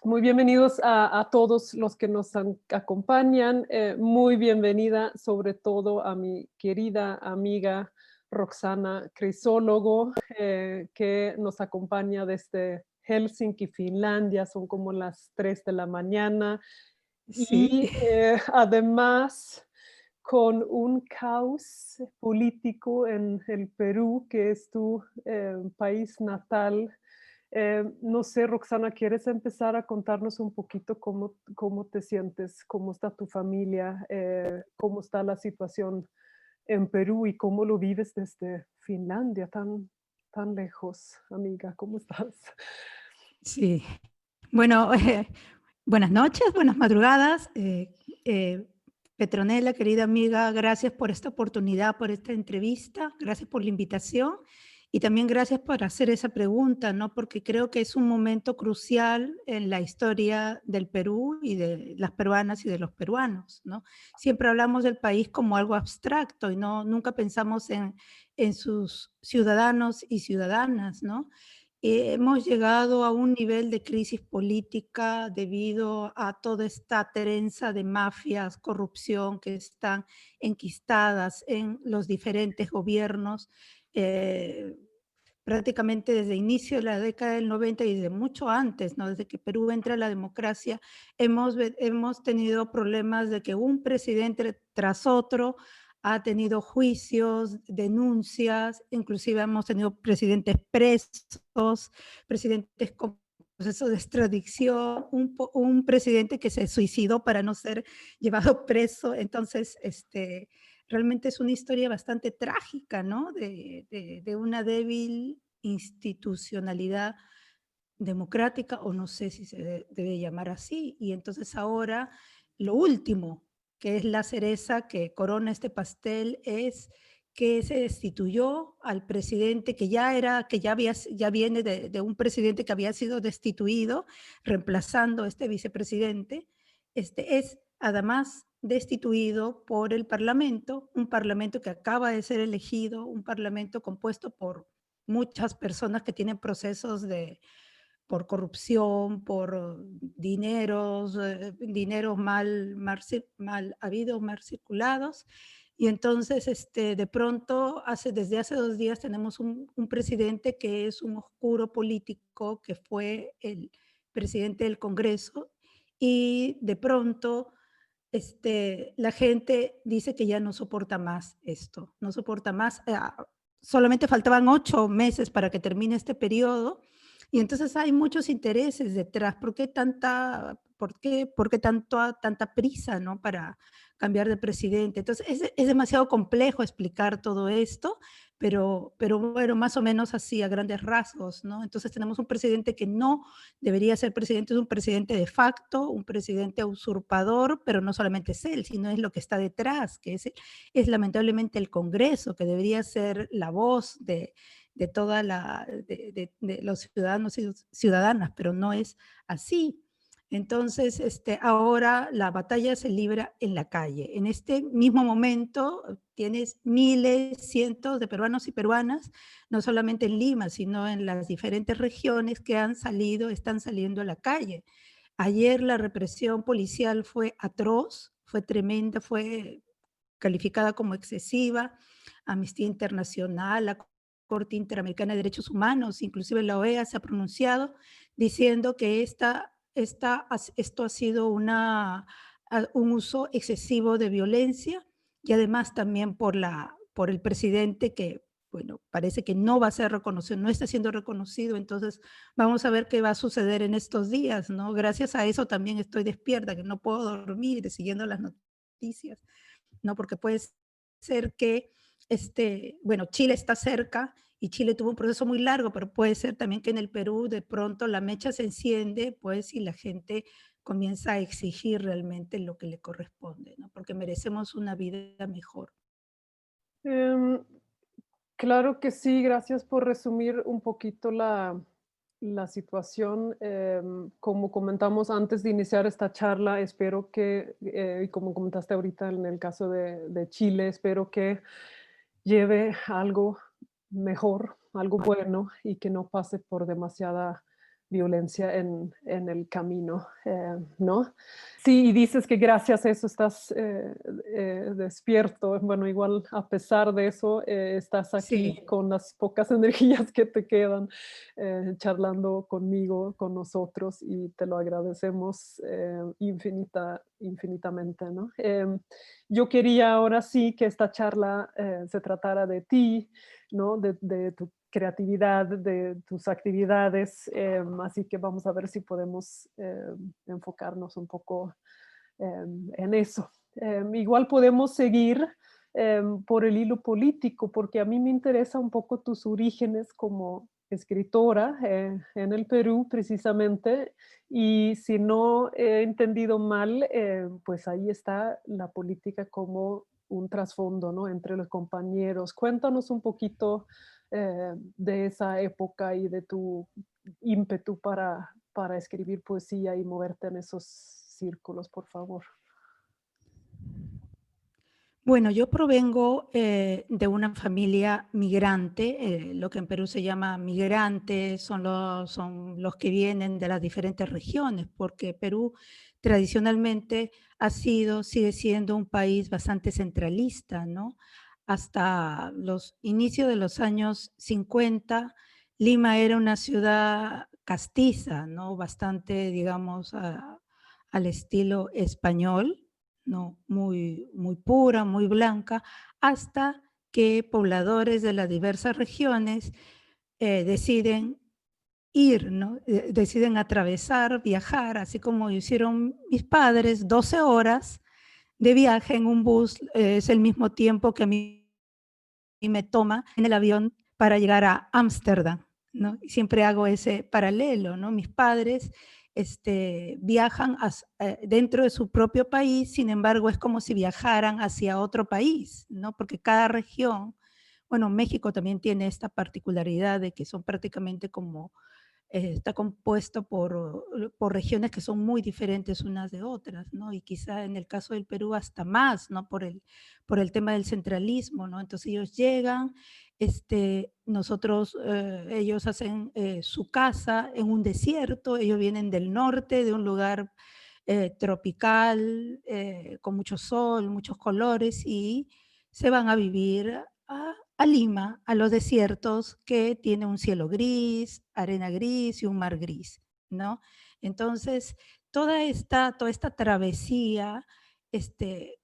Muy bienvenidos a todos los que nos acompañan. Muy bienvenida sobre todo a mi querida amiga Roxana Crisólogo, que nos acompaña desde Helsinki, Finlandia. Son como las 3 de la mañana. Sí, Y además con un caos político en el Perú, que es tu país natal. No sé, Roxana, ¿quieres empezar a contarnos un poquito cómo te sientes, cómo está tu familia, cómo está la situación en Perú y cómo lo vives desde Finlandia, tan lejos, amiga? ¿Cómo estás? sí. Bueno, buenas noches, buenas madrugadas. Petronela, querida amiga, gracias por esta oportunidad, por esta entrevista, gracias por la invitación y también gracias por hacer esa pregunta, ¿no? Porque creo que es un momento crucial en la historia del Perú y de las peruanas y de los peruanos, ¿no? Siempre hablamos del país como algo abstracto y nunca pensamos en sus ciudadanos y ciudadanas, ¿no? Hemos llegado a un nivel de crisis política debido a toda esta trenza de mafias, corrupción que están enquistadas en los diferentes gobiernos, eh, prácticamente desde inicio de la década del 90 y desde mucho antes, ¿no? Desde que Perú entra a la democracia, hemos tenido problemas de que un presidente tras otro ha tenido juicios, denuncias, inclusive hemos tenido presidentes presos, presidentes con proceso de extradición, un presidente que se suicidó para no ser llevado preso. Entonces, realmente es una historia bastante trágica, ¿no? De una débil institucionalidad democrática, o no sé si se debe llamar así. Y entonces ahora lo último, que es la cereza que corona este pastel, es que se destituyó al presidente ya viene de un presidente que había sido destituido, reemplazando a este vicepresidente. Es además destituido por el Parlamento, un Parlamento que acaba de ser elegido, un Parlamento compuesto por muchas personas que tienen procesos por corrupción, por dineros mal habidos, mal circulados. Y entonces, de pronto, desde hace 2 días tenemos un presidente que es un oscuro político, que fue el presidente del Congreso, y de pronto la gente dice que ya no soporta más esto, no soporta más. Solamente faltaban 8 meses para que termine este periodo y entonces hay muchos intereses detrás. ¿Por qué tanta prisa, ¿no? Para cambiar de presidente? Entonces es demasiado complejo explicar todo esto, pero bueno, más o menos así a grandes rasgos, ¿no? Entonces tenemos un presidente que no debería ser presidente, es un presidente de facto, un presidente usurpador, pero no solamente es él, sino es lo que está detrás, es lamentablemente el Congreso, que debería ser la voz de toda de los ciudadanos y ciudadanas, pero no es así. Entonces, ahora la batalla se libra en la calle. En este mismo momento tienes miles, cientos de peruanos y peruanas, no solamente en Lima, sino en las diferentes regiones que están saliendo a la calle. Ayer la represión policial fue atroz, fue tremenda, fue calificada como excesiva. Amnistía Internacional, la Corte Interamericana de Derechos Humanos, inclusive la OEA se ha pronunciado diciendo que esto ha sido un uso excesivo de violencia y además también por el presidente que, bueno, parece que no va a ser reconocido, no está siendo reconocido. Entonces vamos a ver qué va a suceder en estos días, ¿no? Gracias a eso también estoy despierta, que no puedo dormir siguiendo las noticias, ¿no? Porque puede ser que, bueno, Chile está cerca y Chile tuvo un proceso muy largo, pero puede ser también que en el Perú de pronto la mecha se enciende, pues, y la gente comienza a exigir realmente lo que le corresponde, ¿no? Porque merecemos una vida mejor. Em, claro que sí, gracias por resumir un poquito la situación. Como comentamos antes de iniciar esta charla, espero que, y como comentaste ahorita en el caso de Chile, espero que lleve algo mejor, algo bueno y que no pase por demasiada violencia en el camino, ¿no? Sí, y dices que gracias a eso estás despierto. Bueno, igual a pesar de eso, estás aquí Sí. con las pocas energías que te quedan, charlando conmigo, con nosotros, y te lo agradecemos infinitamente, ¿no? Yo quería ahora sí que esta charla se tratara de ti, ¿no? De tu creatividad, de tus actividades, así que vamos a ver si podemos enfocarnos un poco en eso. Igual podemos seguir por el hilo político, porque a mí me interesa un poco tus orígenes como escritora en el Perú precisamente, y si no he entendido mal, pues ahí está la política como un trasfondo, ¿no? Entre los compañeros. Cuéntanos un poquito de esa época y de tu ímpetu para escribir poesía y moverte en esos círculos, por favor. Bueno, yo provengo de una familia migrante, lo que en Perú se llama migrantes, son los que vienen de las diferentes regiones, porque Perú tradicionalmente sigue siendo un país bastante centralista, ¿no? Hasta los inicios de los años 50, Lima era una ciudad castiza, ¿no? Bastante, digamos, al estilo español, ¿no? Muy pura, muy blanca, hasta que pobladores de las diversas regiones deciden ir, ¿no? Deciden atravesar, viajar, así como hicieron mis padres, 12 horas de viaje en un bus, es el mismo tiempo que a mí me toma en el avión para llegar a Ámsterdam, ¿no? Y siempre hago ese paralelo, ¿no? Mis padres viajan dentro de su propio país, sin embargo, es como si viajaran hacia otro país, ¿no? Porque cada región, bueno, México también tiene esta particularidad de que son prácticamente como está compuesto por regiones que son muy diferentes unas de otras, ¿no? Y quizá en el caso del Perú hasta más, ¿no? Por el tema del centralismo, ¿no? Entonces ellos llegan, ellos hacen su casa en un desierto, ellos vienen del norte, de un lugar tropical, con mucho sol, muchos colores, y se van a vivir a Lima, a los desiertos que tiene un cielo gris, arena gris y un mar gris, ¿no? Entonces, toda esta travesía, este,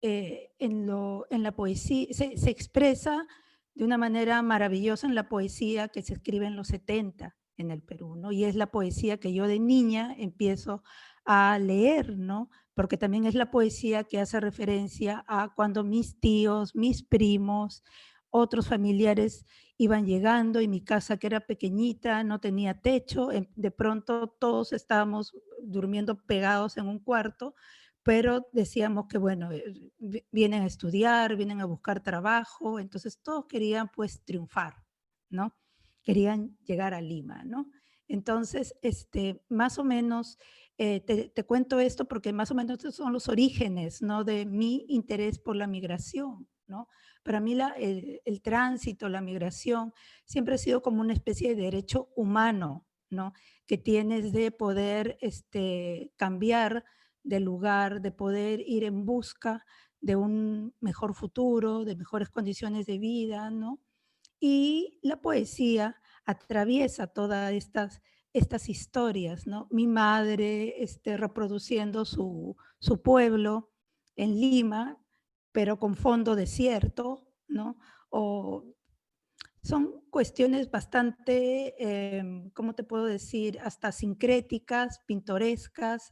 en la poesía, se expresa de una manera maravillosa en la poesía que se escribe en los 70 en el Perú, ¿no? Y es la poesía que yo de niña empiezo a leer, ¿no? Porque también es la poesía que hace referencia a cuando mis tíos, mis primos, otros familiares iban llegando y mi casa, que era pequeñita, no tenía techo, de pronto todos estábamos durmiendo pegados en un cuarto, pero decíamos que, bueno, vienen a estudiar, vienen a buscar trabajo, entonces todos querían pues triunfar, ¿no? Querían llegar a Lima, ¿no? Entonces, más o menos, te cuento esto porque más o menos estos son los orígenes, ¿no? De mi interés por la migración, ¿no? Para mí el tránsito, la migración, siempre ha sido como una especie de derecho humano, ¿no? Que tienes de poder cambiar de lugar, de poder ir en busca de un mejor futuro, de mejores condiciones de vida, ¿no? Y la poesía atraviesa todas estas historias, ¿no? Mi madre reproduciendo su pueblo en Lima, pero con fondo desierto, ¿no? O son cuestiones bastante, ¿cómo te puedo decir? Hasta sincréticas, pintorescas,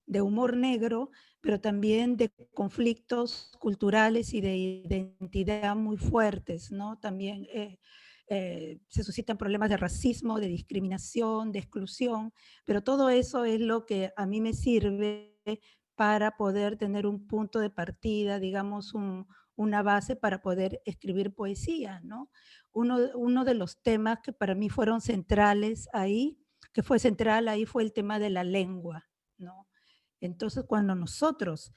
de humor negro, pero también de conflictos culturales y de identidad muy fuertes, ¿no? También se suscitan problemas de racismo, de discriminación, de exclusión, pero todo eso es lo que a mí me sirve para poder tener un punto de partida, digamos, una base para poder escribir poesía, ¿no? Uno de los temas que para mí fueron centrales ahí, que fue central ahí, fue el tema de la lengua, ¿no? Entonces, cuando nosotros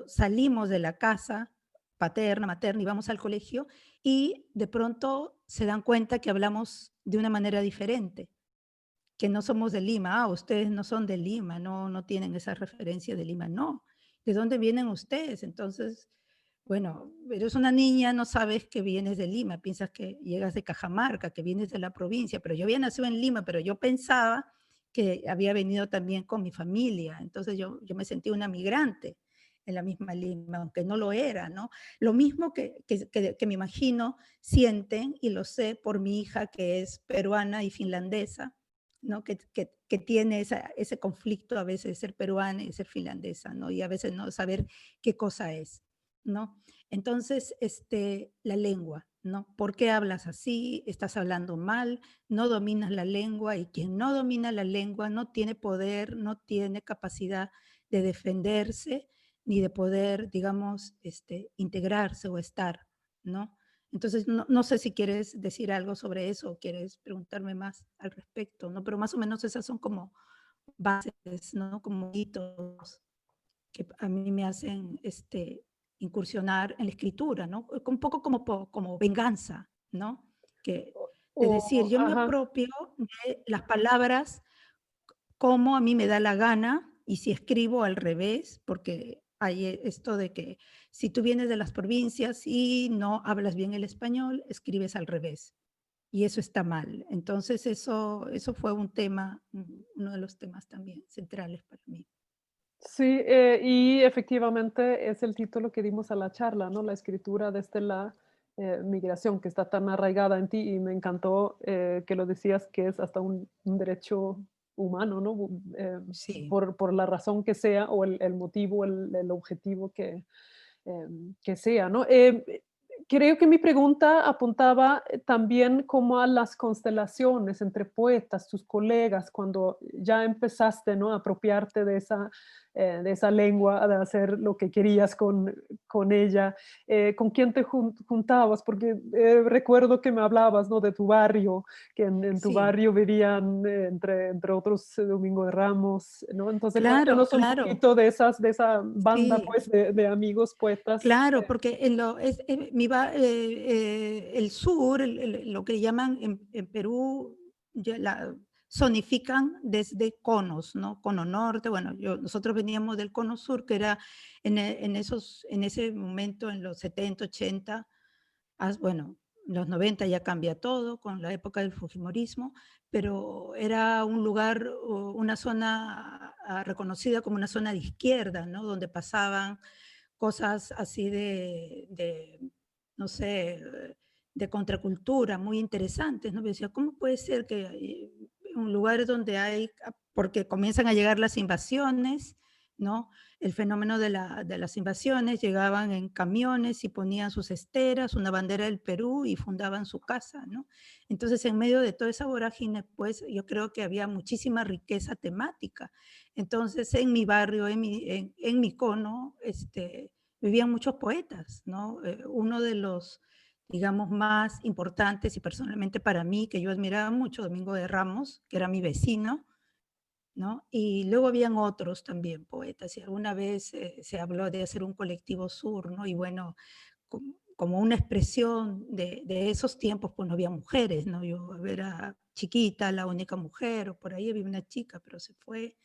salimos de la casa paterna, materna y vamos al colegio y de pronto se dan cuenta que hablamos de una manera diferente, que no somos de Lima. Ah, ustedes no son de Lima, no tienen esa referencia de Lima. No, ¿de dónde vienen ustedes? Entonces, bueno, eres una niña, no sabes que vienes de Lima, piensas que llegas de Cajamarca, que vienes de la provincia, pero yo había nacido en Lima, pero yo pensaba que había venido también con mi familia. Entonces yo me sentí una migrante en la misma Lima, aunque no lo era, ¿no? Lo mismo que me imagino sienten, y lo sé por mi hija que es peruana y finlandesa, ¿no? Que tiene ese conflicto a veces de ser peruana y de ser finlandesa, ¿no? Y a veces no saber qué cosa es, ¿no? Entonces, la lengua, ¿no? ¿Por qué hablas así? ¿Estás hablando mal? No dominas la lengua, y quien no domina la lengua no tiene poder, no tiene capacidad de defenderse, ni de poder, digamos, integrarse o estar, ¿no? Entonces, no sé si quieres decir algo sobre eso o quieres preguntarme más al respecto, ¿no? Pero más o menos esas son como bases, ¿no? Como hitos que a mí me hacen incursionar en la escritura, ¿no? Un poco como venganza, ¿no? Que, de decir, yo me Ajá. apropio de las palabras como a mí me da la gana, y si escribo al revés, porque hay esto de que si tú vienes de las provincias y no hablas bien el español, escribes al revés, y eso está mal. Entonces eso fue un tema, uno de los temas también centrales para mí. Sí, y efectivamente es el título que dimos a la charla, ¿no? La escritura desde la migración, que está tan arraigada en ti, y me encantó que lo decías, que es hasta un derecho humano, ¿no? Sí, Por la razón que sea, o el motivo, el objetivo que sea, ¿no? Creo que mi pregunta apuntaba también como a las constelaciones entre poetas, tus colegas, cuando ya empezaste, ¿no? A apropiarte de esa lengua, de hacer lo que querías con ella. ¿Con quién te juntabas? Porque recuerdo que me hablabas, ¿no? De tu barrio, que en tu sí. barrio vivían, entre otros, Domingo de Ramos, ¿no? Entonces, Claro, cuéntanos un claro. poquito de esa banda, Sí, pues, de amigos poetas. claro, porque el sur, lo que llaman en Perú, zonifican desde conos, ¿no? Cono norte, bueno, nosotros veníamos del cono sur, que era en ese momento, en los 70, 80, bueno, en los 90 ya cambia todo con la época del fujimorismo, pero era un lugar, una zona reconocida como una zona de izquierda, ¿no? Donde pasaban cosas así no sé, de contracultura muy interesantes, ¿no? Yo decía, ¿cómo puede ser que un lugar donde porque comienzan a llegar las invasiones, ¿no? El fenómeno de las invasiones, llegaban en camiones y ponían sus esteras, una bandera del Perú, y fundaban su casa, ¿no? Entonces, en medio de toda esa vorágine, pues yo creo que había muchísima riqueza temática. Entonces, en mi barrio, en mi cono, vivían muchos poetas, ¿no? Uno de los, digamos, más importantes, y personalmente para mí, que yo admiraba mucho, Domingo de Ramos, que era mi vecino, ¿no? Y luego habían otros también poetas, y alguna vez se habló de hacer un colectivo sur, ¿no? Y bueno, como una expresión de esos tiempos, pues no había mujeres, ¿no? Yo era chiquita, la única mujer, o por ahí había una chica, pero se fue,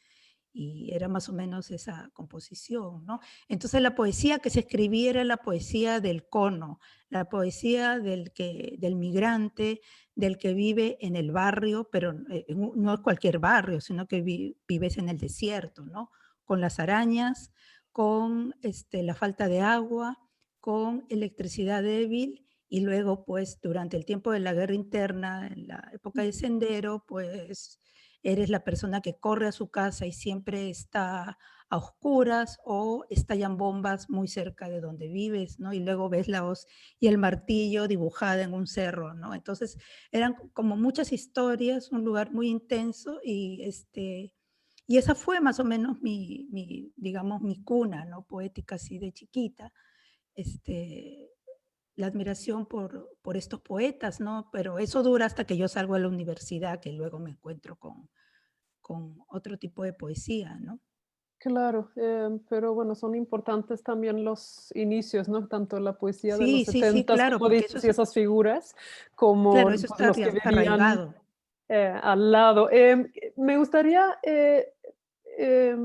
y era más o menos esa composición, ¿no? Entonces la poesía que se escribía era la poesía del cono, la poesía del migrante, del que vive en el barrio, pero no es cualquier barrio, sino que vives en el desierto, ¿no? Con las arañas, con la falta de agua, con electricidad débil, y luego, pues, durante el tiempo de la guerra interna, en la época de Sendero, pues, eres la persona que corre a su casa y siempre está a oscuras, o estallan bombas muy cerca de donde vives, ¿no? Y luego ves la hoz y el martillo dibujada en un cerro, ¿no? Entonces eran como muchas historias, un lugar muy intenso, y esa fue más o menos digamos, mi cuna, ¿no? Poética, así de chiquita. Este, la admiración por estos poetas, ¿no? Pero eso dura hasta que yo salgo a la universidad, que luego me encuentro con otro tipo de poesía, ¿no? Claro, pero bueno, son importantes también los inicios, ¿no? Tanto la poesía de los Sí, sí, sí, setentas, claro, como porque eso dices, y es, esas figuras, como claro, eso pues, está los que vivían arraigado. al lado. Me gustaría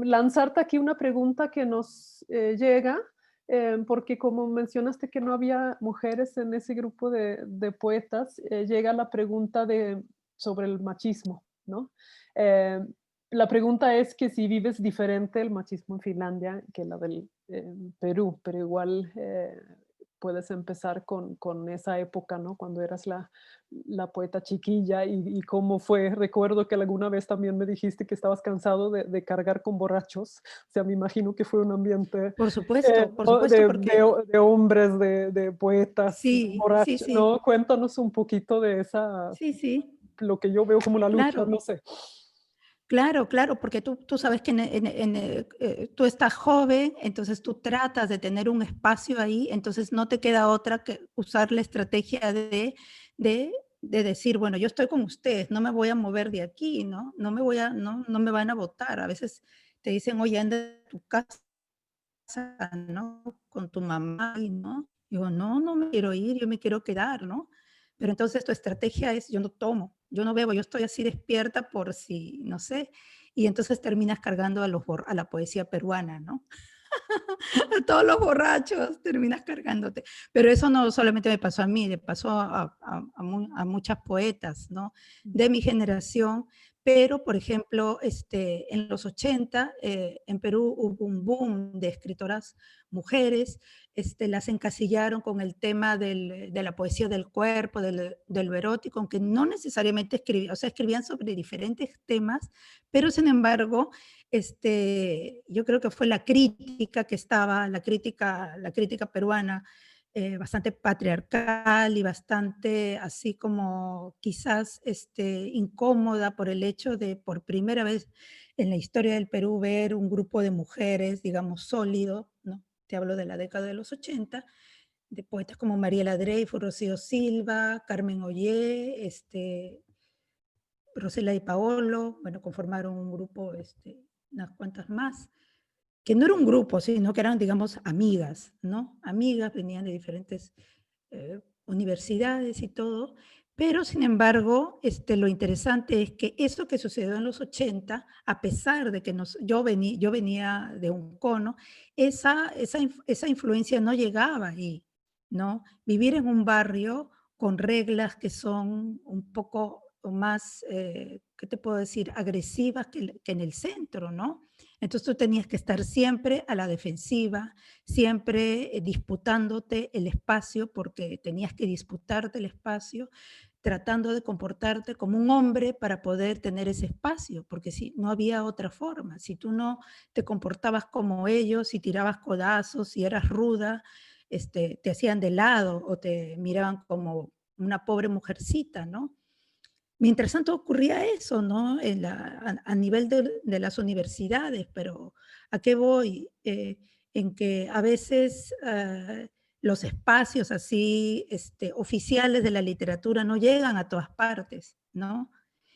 lanzarte aquí una pregunta que nos llega, porque como mencionaste que no había mujeres en ese grupo de poetas, llega la pregunta sobre el machismo, ¿no? Eh, la pregunta es que si vives diferente el machismo en Finlandia que la del Perú, pero igual puedes empezar con esa época, ¿no? Cuando eras la poeta chiquilla y cómo fue. Recuerdo que alguna vez también me dijiste que estabas cansado de cargar con borrachos. O sea, me imagino que fue un ambiente Por supuesto, porque de hombres, de poetas sí, sí, borrachos, sí, ¿no? Cuéntanos un poquito de esa, sí, sí, lo que yo veo como la lucha, claro. no sé. Claro, claro, porque tú sabes que tú estás joven, entonces tú tratas de tener un espacio ahí, entonces no te queda otra que usar la estrategia de, de decir, bueno, yo estoy con ustedes, no me voy a mover de aquí, ¿no? No me van a votar. A veces te dicen, oye, anda a tu casa, ¿no? Con tu mamá, y ¿no? Digo, no, no me quiero ir, yo me quiero quedar, ¿no? Pero entonces tu estrategia es, yo no tomo, yo no bebo, yo estoy así despierta por si, no sé, y entonces terminas cargando a la poesía peruana, ¿no? A todos los borrachos terminas cargándote. Pero eso no solamente me pasó a mí, le pasó a muchas poetas, ¿no? De mi generación, pero, por ejemplo, en los 80, en Perú hubo un boom de escritoras mujeres, las encasillaron con el tema de la poesía del cuerpo, de lo erótico, aunque no necesariamente escribían, o sea, escribían sobre diferentes temas, pero sin embargo, yo creo que fue la crítica que estaba, la crítica peruana, bastante patriarcal y bastante así como quizás incómoda por el hecho de por primera vez en la historia del Perú ver un grupo de mujeres, digamos, sólido, ¿no? Te hablo de la década de los 80, de poetas como Mariela Dreyfus, Rocío Silva, Carmen Ollé, Rosela y Paolo, bueno, conformaron un grupo, unas cuantas más, que no era un grupo, sino que eran, digamos, amigas, ¿no? Amigas, venían de diferentes universidades y todo, pero sin embargo, lo interesante es que eso que sucedió en los 80, a pesar de que yo venía de un cono, esa influencia no llegaba ahí, ¿no? Vivir en un barrio con reglas que son un poco más, ¿qué te puedo decir?, agresivas que en el centro, ¿no? Entonces tú tenías que estar siempre a la defensiva, siempre disputándote el espacio, porque tenías que disputarte el espacio, tratando de comportarte como un hombre para poder tener ese espacio, porque si no había otra forma, si tú no te comportabas como ellos, si tirabas codazos, si eras ruda, te hacían de lado o te miraban como una pobre mujercita, ¿no? Mientras tanto ocurría eso, ¿no? A nivel de las universidades, pero ¿a qué voy? En que a veces los espacios así oficiales de la literatura no llegan a todas partes, ¿no?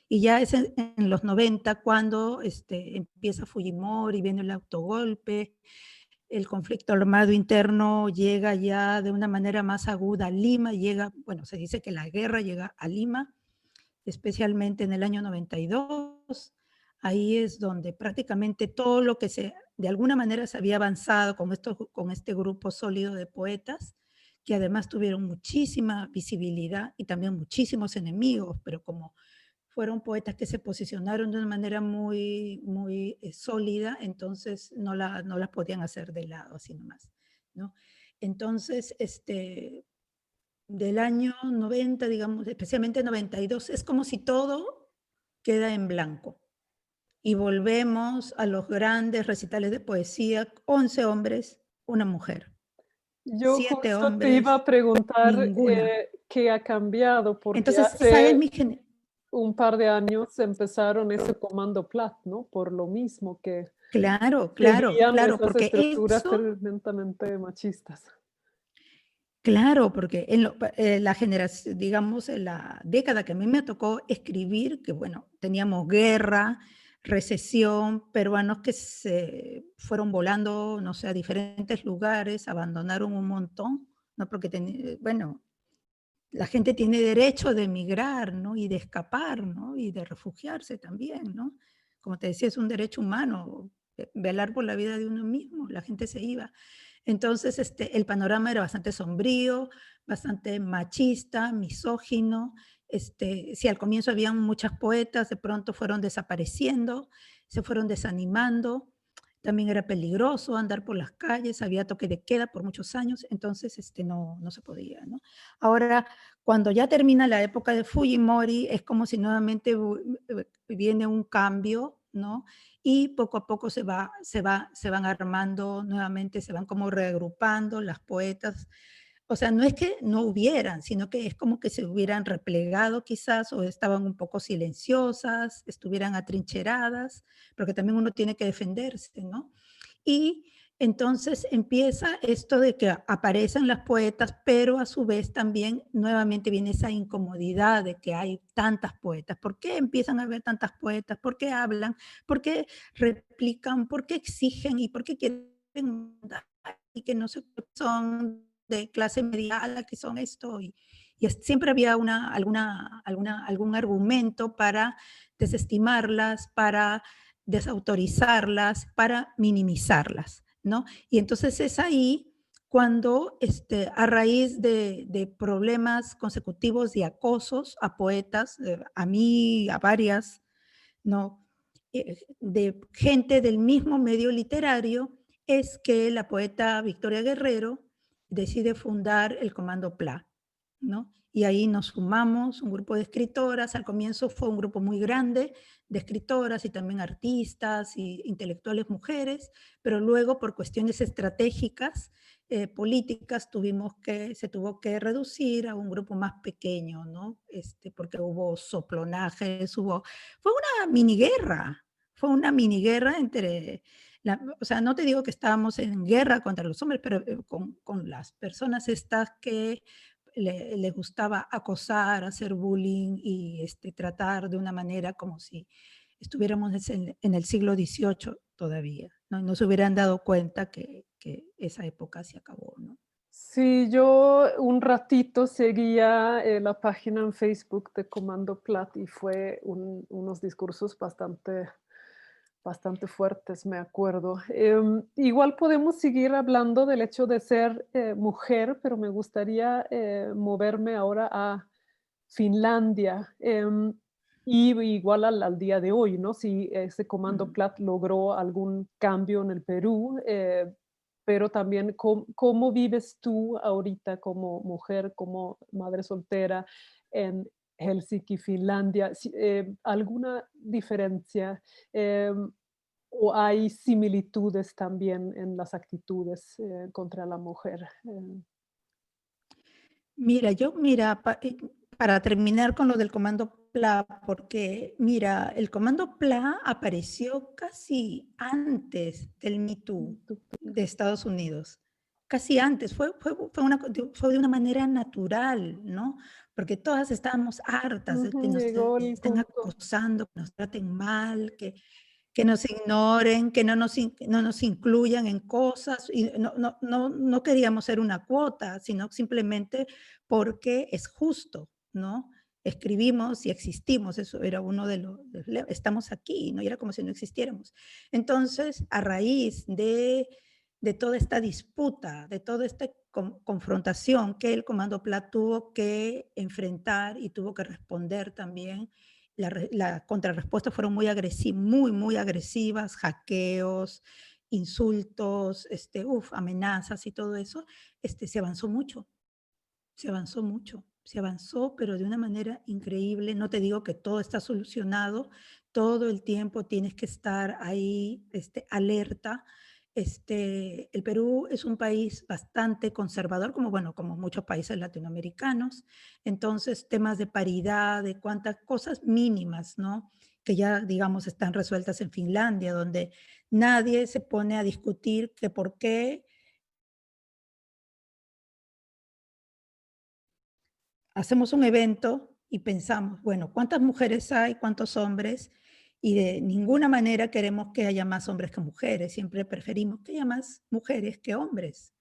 Y ya es en los 90 cuando empieza Fujimori, viene el autogolpe, el conflicto armado interno llega ya de una manera más aguda a Lima, bueno, se dice que la guerra llega a Lima, especialmente en el año 92. Ahí es donde prácticamente todo lo que de alguna manera se había avanzado con este grupo sólido de poetas, que además tuvieron muchísima visibilidad y también muchísimos enemigos, pero como fueron poetas que se posicionaron de una manera muy, muy sólida, entonces no las podían hacer de lado, así nomás, ¿no? Entonces, del año 90, digamos, especialmente 92, es como si todo queda en blanco. Y volvemos a los grandes recitales de poesía, 11 hombres, una mujer. Yo 7 justo te iba hombres, a preguntar ninguna. qué ha cambiado, porque Entonces, esa es hace mi un par de años empezaron ese Comando Plat, ¿no? Por lo mismo que Claro, claro, seguían claro, esas porque estructuras eso, tremendamente machistas. claro, porque la generación, digamos, en la década que a mí me tocó escribir, que bueno, teníamos guerra, recesión, peruanos que se fueron volando, no sé, a diferentes lugares, abandonaron un montón, ¿no? Porque, bueno, la gente tiene derecho de emigrar, ¿no? Y de escapar, ¿no? Y de refugiarse también, ¿no? Como te decía, es un derecho humano, velar por la vida de uno mismo, la gente se iba. Entonces, el panorama era bastante sombrío, bastante machista, misógino. Si al comienzo habían muchas poetas, de pronto fueron desapareciendo, se fueron desanimando. También era peligroso andar por las calles, había toque de queda por muchos años, entonces no se podía, ¿no? Ahora, cuando ya termina la época de Fujimori, es como si nuevamente viene un cambio, ¿no? Y poco a poco se van armando nuevamente, se van como reagrupando las poetas. O sea, no es que no hubieran, sino que es como que se hubieran replegado quizás o estaban un poco silenciosas, estuvieran atrincheradas, porque también uno tiene que defenderse, ¿no? Y entonces empieza esto de que aparecen las poetas, pero a su vez también nuevamente viene esa incomodidad de que hay tantas poetas. ¿Por qué empiezan a haber tantas poetas? ¿Por qué hablan? ¿Por qué replican? ¿Por qué exigen? ¿Y por qué quieren mandar? Y que no sé, son de clase media, que son esto. Y siempre había algún argumento para desestimarlas, para desautorizarlas, para minimizarlas, ¿no? Y entonces es ahí cuando a raíz de problemas consecutivos de acosos a poetas, a mí, a varias, ¿no? De gente del mismo medio literario, es que la poeta Victoria Guerrero decide fundar el Comando PLA, ¿no? Y ahí nos sumamos, un grupo de escritoras. Al comienzo fue un grupo muy grande de escritoras y también artistas y intelectuales mujeres, pero luego por cuestiones estratégicas, políticas, se tuvo que reducir a un grupo más pequeño, ¿no? Porque hubo soplonajes, fue una mini guerra entre, o sea, no te digo que estábamos en guerra contra los hombres, pero con las personas estas que le gustaba acosar, hacer bullying y tratar de una manera como si estuviéramos en el siglo XVIII todavía, ¿no? No se hubieran dado cuenta que esa época se acabó, ¿no? Sí, yo un ratito seguía la página en Facebook de Comando Plat y fue unos discursos bastante fuertes, me acuerdo. Igual podemos seguir hablando del hecho de ser mujer, pero me gustaría moverme ahora a Finlandia. Y igual al día de hoy, ¿no? Si ese Comando Mm. Plat logró algún cambio en el Perú, pero también cómo vives tú ahorita como mujer, como madre soltera en Helsinki, Finlandia. ¿Alguna diferencia o hay similitudes también en las actitudes contra la mujer? Para terminar con lo del comando PLA, porque mira, el comando PLA apareció casi antes del Me Too de Estados Unidos, casi antes, fue de una manera natural, ¿no? Porque todas estábamos hartas de que Ujú, nos llegó el estén punto. acosando, que nos traten mal, que nos ignoren, que no nos incluyan en cosas. Y no queríamos ser una cuota, sino simplemente porque es justo, ¿no? Escribimos y existimos, eso era uno de los, estamos aquí, no era como si no existiéramos. Entonces, a raíz de toda esta disputa, de toda esta confrontación que el Comando PLA tuvo que enfrentar y tuvo que responder también, la contrarrespuesta fueron muy agresivas, hackeos, insultos, amenazas y todo eso. Se avanzó mucho, se avanzó, pero de una manera increíble. No te digo que todo está solucionado, todo el tiempo tienes que estar ahí, alerta. El Perú es un país bastante conservador, como, bueno, como muchos países latinoamericanos. Entonces, temas de paridad, de cuántas cosas mínimas, ¿no? Que ya, digamos, están resueltas en Finlandia, donde nadie se pone a discutir que por qué hacemos un evento y pensamos, bueno, ¿cuántas mujeres hay? ¿Cuántos hombres? Y de ninguna manera queremos que haya más hombres que mujeres, siempre preferimos que haya más mujeres que hombres.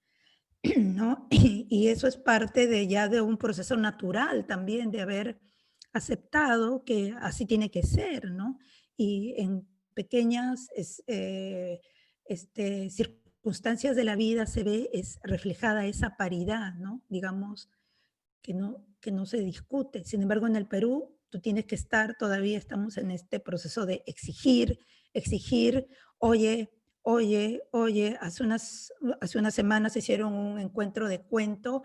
¿no? Y eso es parte de ya de un proceso natural también, de haber aceptado que así tiene que ser, ¿no? Y en pequeñas circunstancias de la vida se ve es reflejada esa paridad, ¿no? Digamos, que no se discute. Sin embargo, en el Perú, tú tienes que estar, todavía estamos en este proceso de exigir, exigir, oye, oye, oye, hace unas semanas hicieron un encuentro de cuento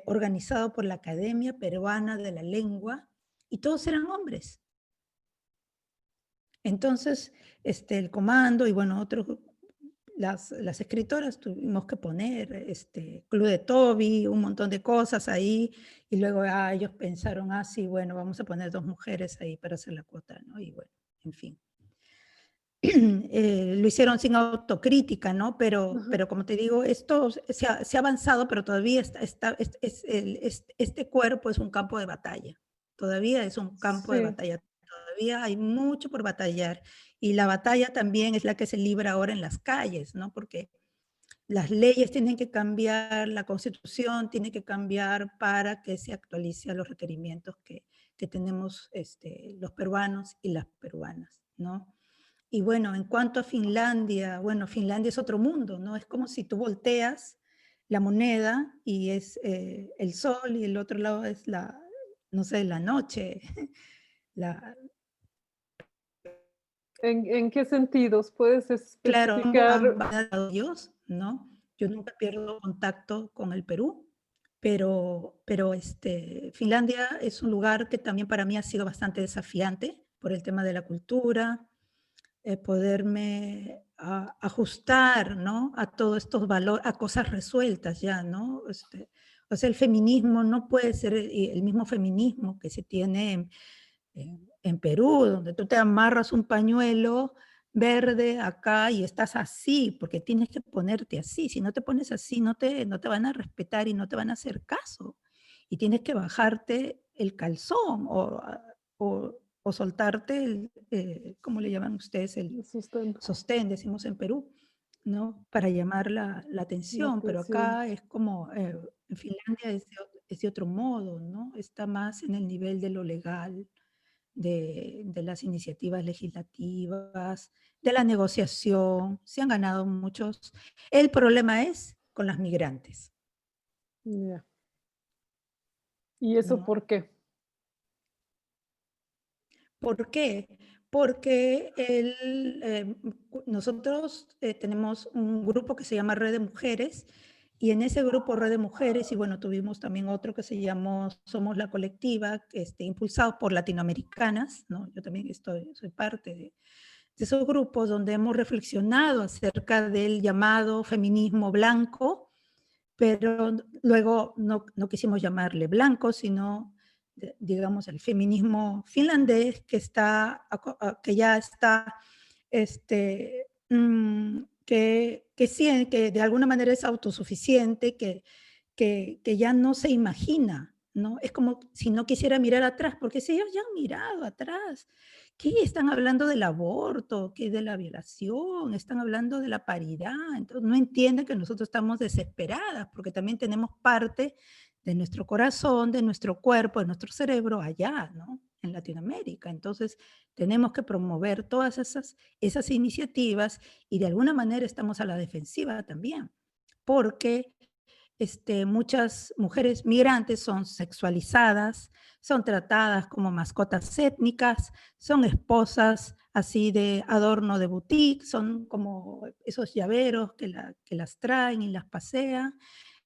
organizado por la Academia Peruana de la Lengua y todos eran hombres. Entonces, el comando y bueno, otros, las escritoras tuvimos que poner Club de Toby, un montón de cosas ahí, y luego ellos pensaron, sí, bueno, vamos a poner 2 mujeres ahí para hacer la cuota, ¿no? Y bueno, en fin. Lo hicieron sin autocrítica, ¿no? Ajá. Pero como te digo, esto se ha avanzado, pero todavía este cuerpo es un campo de batalla. Todavía es un campo de Sí, batalla. Todavía hay mucho por batallar. Y la batalla también es la que se libra ahora en las calles, ¿no? Porque las leyes tienen que cambiar, la constitución tiene que cambiar para que se actualice a los requerimientos que tenemos los peruanos y las peruanas, ¿no? Y bueno, en cuanto a Finlandia, bueno, Finlandia es otro mundo, ¿no? Es como si tú volteas la moneda y es el sol y el otro lado es no sé, la noche. La, en qué sentidos? ¿Puedes claro, especificar? ellos, ¿no? Yo nunca pierdo contacto con el Perú, pero Finlandia es un lugar que también para mí ha sido bastante desafiante por el tema de la cultura, poderme ajustar, ¿no? A todos estos valores, a cosas resueltas ya, ¿no? O sea, el feminismo no puede ser el mismo feminismo que se tiene en Perú, donde tú te amarras un pañuelo verde acá y estás así, porque tienes que ponerte así. Si no te pones así, no te van a respetar y no te van a hacer caso. Y tienes que bajarte el calzón o soltarte ¿cómo le llaman ustedes? El Sostén sostén, decimos en Perú, ¿no? Para llamar la la atención, pero atención. acá es como, en Finlandia es de otro modo, ¿no? Está más en el nivel de lo legal, de las iniciativas legislativas, de la negociación, se han ganado muchos. El problema es con las migrantes, Ya. ¿Y eso ¿no? por qué? ¿Por qué? Porque nosotros tenemos un grupo que se llama Red de Mujeres y en ese grupo Red de Mujeres, y bueno, tuvimos también otro que se llamó Somos la Colectiva, impulsado por latinoamericanas, ¿no? Yo también soy parte de esos grupos donde hemos reflexionado acerca del llamado feminismo blanco, pero luego no quisimos llamarle blanco, sino, digamos, el feminismo finlandés que ya está, que de alguna manera es autosuficiente, que ya no se imagina, ¿no? Es como si no quisiera mirar atrás, porque si ellos ya han mirado atrás, ¿qué? Están hablando del aborto, ¿qué? De la violación, están hablando de la paridad, entonces no entienden que nosotros estamos desesperadas, porque también tenemos parte de nuestro corazón, de nuestro cuerpo, de nuestro cerebro allá, ¿no? En Latinoamérica. Entonces, tenemos que promover todas esas iniciativas y de alguna manera estamos a la defensiva también, porque muchas mujeres migrantes son sexualizadas, son tratadas como mascotas étnicas, son esposas así de adorno de boutique, son como esos llaveros que las traen y las pasean,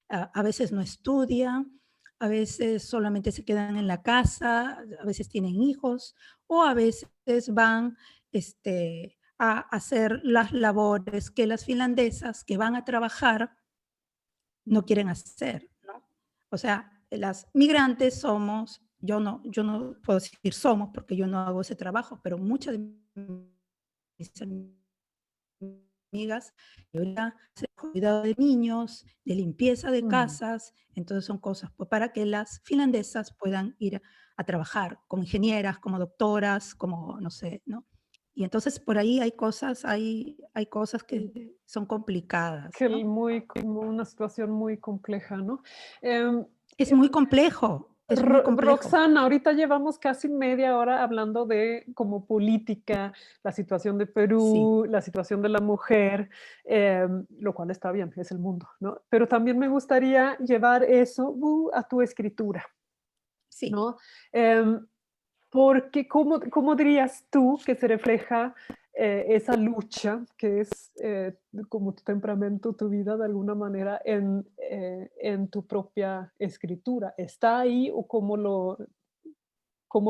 a veces no estudian, a veces solamente se quedan en la casa, a veces tienen hijos o a veces van a hacer las labores que las finlandesas que van a trabajar no quieren hacer, ¿no? O sea, las migrantes somos, yo no puedo decir somos porque yo no hago ese trabajo, pero muchas de mis amigas, mayoría hacen cuidado de niños, de limpieza de Mm. casas, entonces son cosas pues, para que las finlandesas puedan ir a trabajar como ingenieras, como doctoras, como no sé, ¿no? Y entonces por ahí hay cosas que son complicadas, Que ¿no? como una situación muy compleja, ¿no? Em, Es muy complejo, es muy complejo. Roxana, ahorita llevamos casi media hora hablando de como política, la situación de Sí, Perú, la situación de la mujer, lo cual está bien, es el mundo, ¿no? Pero también me gustaría llevar eso a tu escritura, sí. ¿no? Em, Porque, ¿cómo dirías tú que se refleja esa lucha que es como tu temperamento, tu vida de alguna manera en tu propia escritura? ¿Está ahí o cómo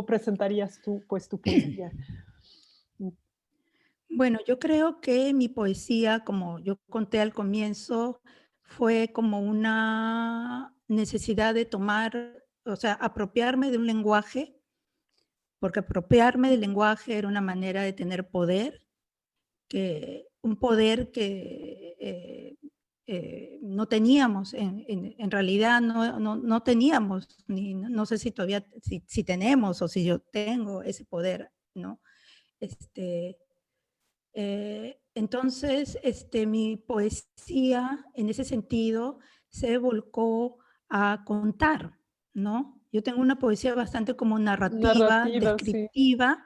presentarías tú pues tu poesía? Mm. Bueno, yo creo que mi poesía, como yo conté al comienzo, fue como una necesidad de tomar, o sea, apropiarme de un lenguaje, porque apropiarme del lenguaje era una manera de tener poder, un poder que no teníamos, en realidad no teníamos, no sé si todavía, si tenemos o si yo tengo ese poder, ¿no? Este, entonces, mi poesía en ese sentido se volcó a contar, ¿no? Yo tengo una poesía bastante como narrativa, Narrativa, sí. descriptiva,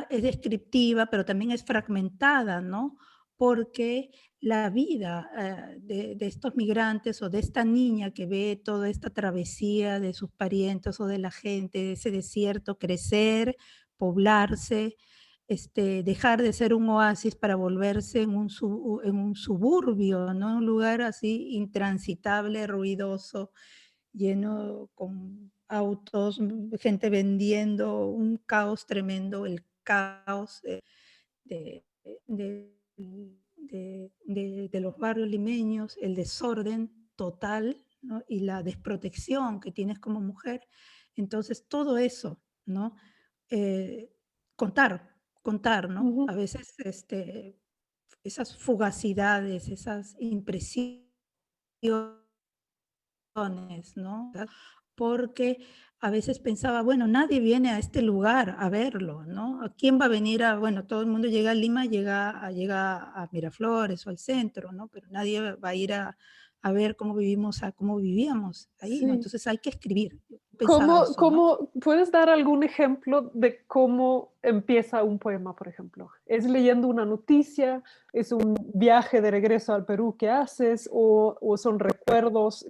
es descriptiva, pero también es fragmentada, ¿no? Porque la vida de estos migrantes o de esta niña que ve toda esta travesía de sus parientes o de la gente, de ese desierto, crecer, poblarse, dejar de ser un oasis para volverse en un suburbio, ¿no? Un lugar así intransitable, ruidoso, lleno con autos, gente vendiendo, un caos tremendo, el caos de, de, de los barrios limeños, el desorden total, ¿no? Y la desprotección que tienes como mujer. Entonces, todo eso, ¿no? Eh, contar, ¿no? Ujú. A veces esas fugacidades, esas impresiones, ¿no? Porque a veces pensaba, bueno, nadie viene a este lugar a verlo, ¿no? ¿A quién va a venir a, bueno, todo el mundo llega a Lima, llega a Miraflores o al centro, ¿no? Pero nadie va a ir a ver cómo vivimos, a cómo vivíamos ahí, ¿no? Sí. Entonces hay que escribir. Yo pensaba eso, ¿no? ¿Puedes dar algún ejemplo de cómo empieza un poema, por ejemplo? ¿Es leyendo una noticia? ¿Es un viaje de regreso al Perú que haces? ¿O son recuerdos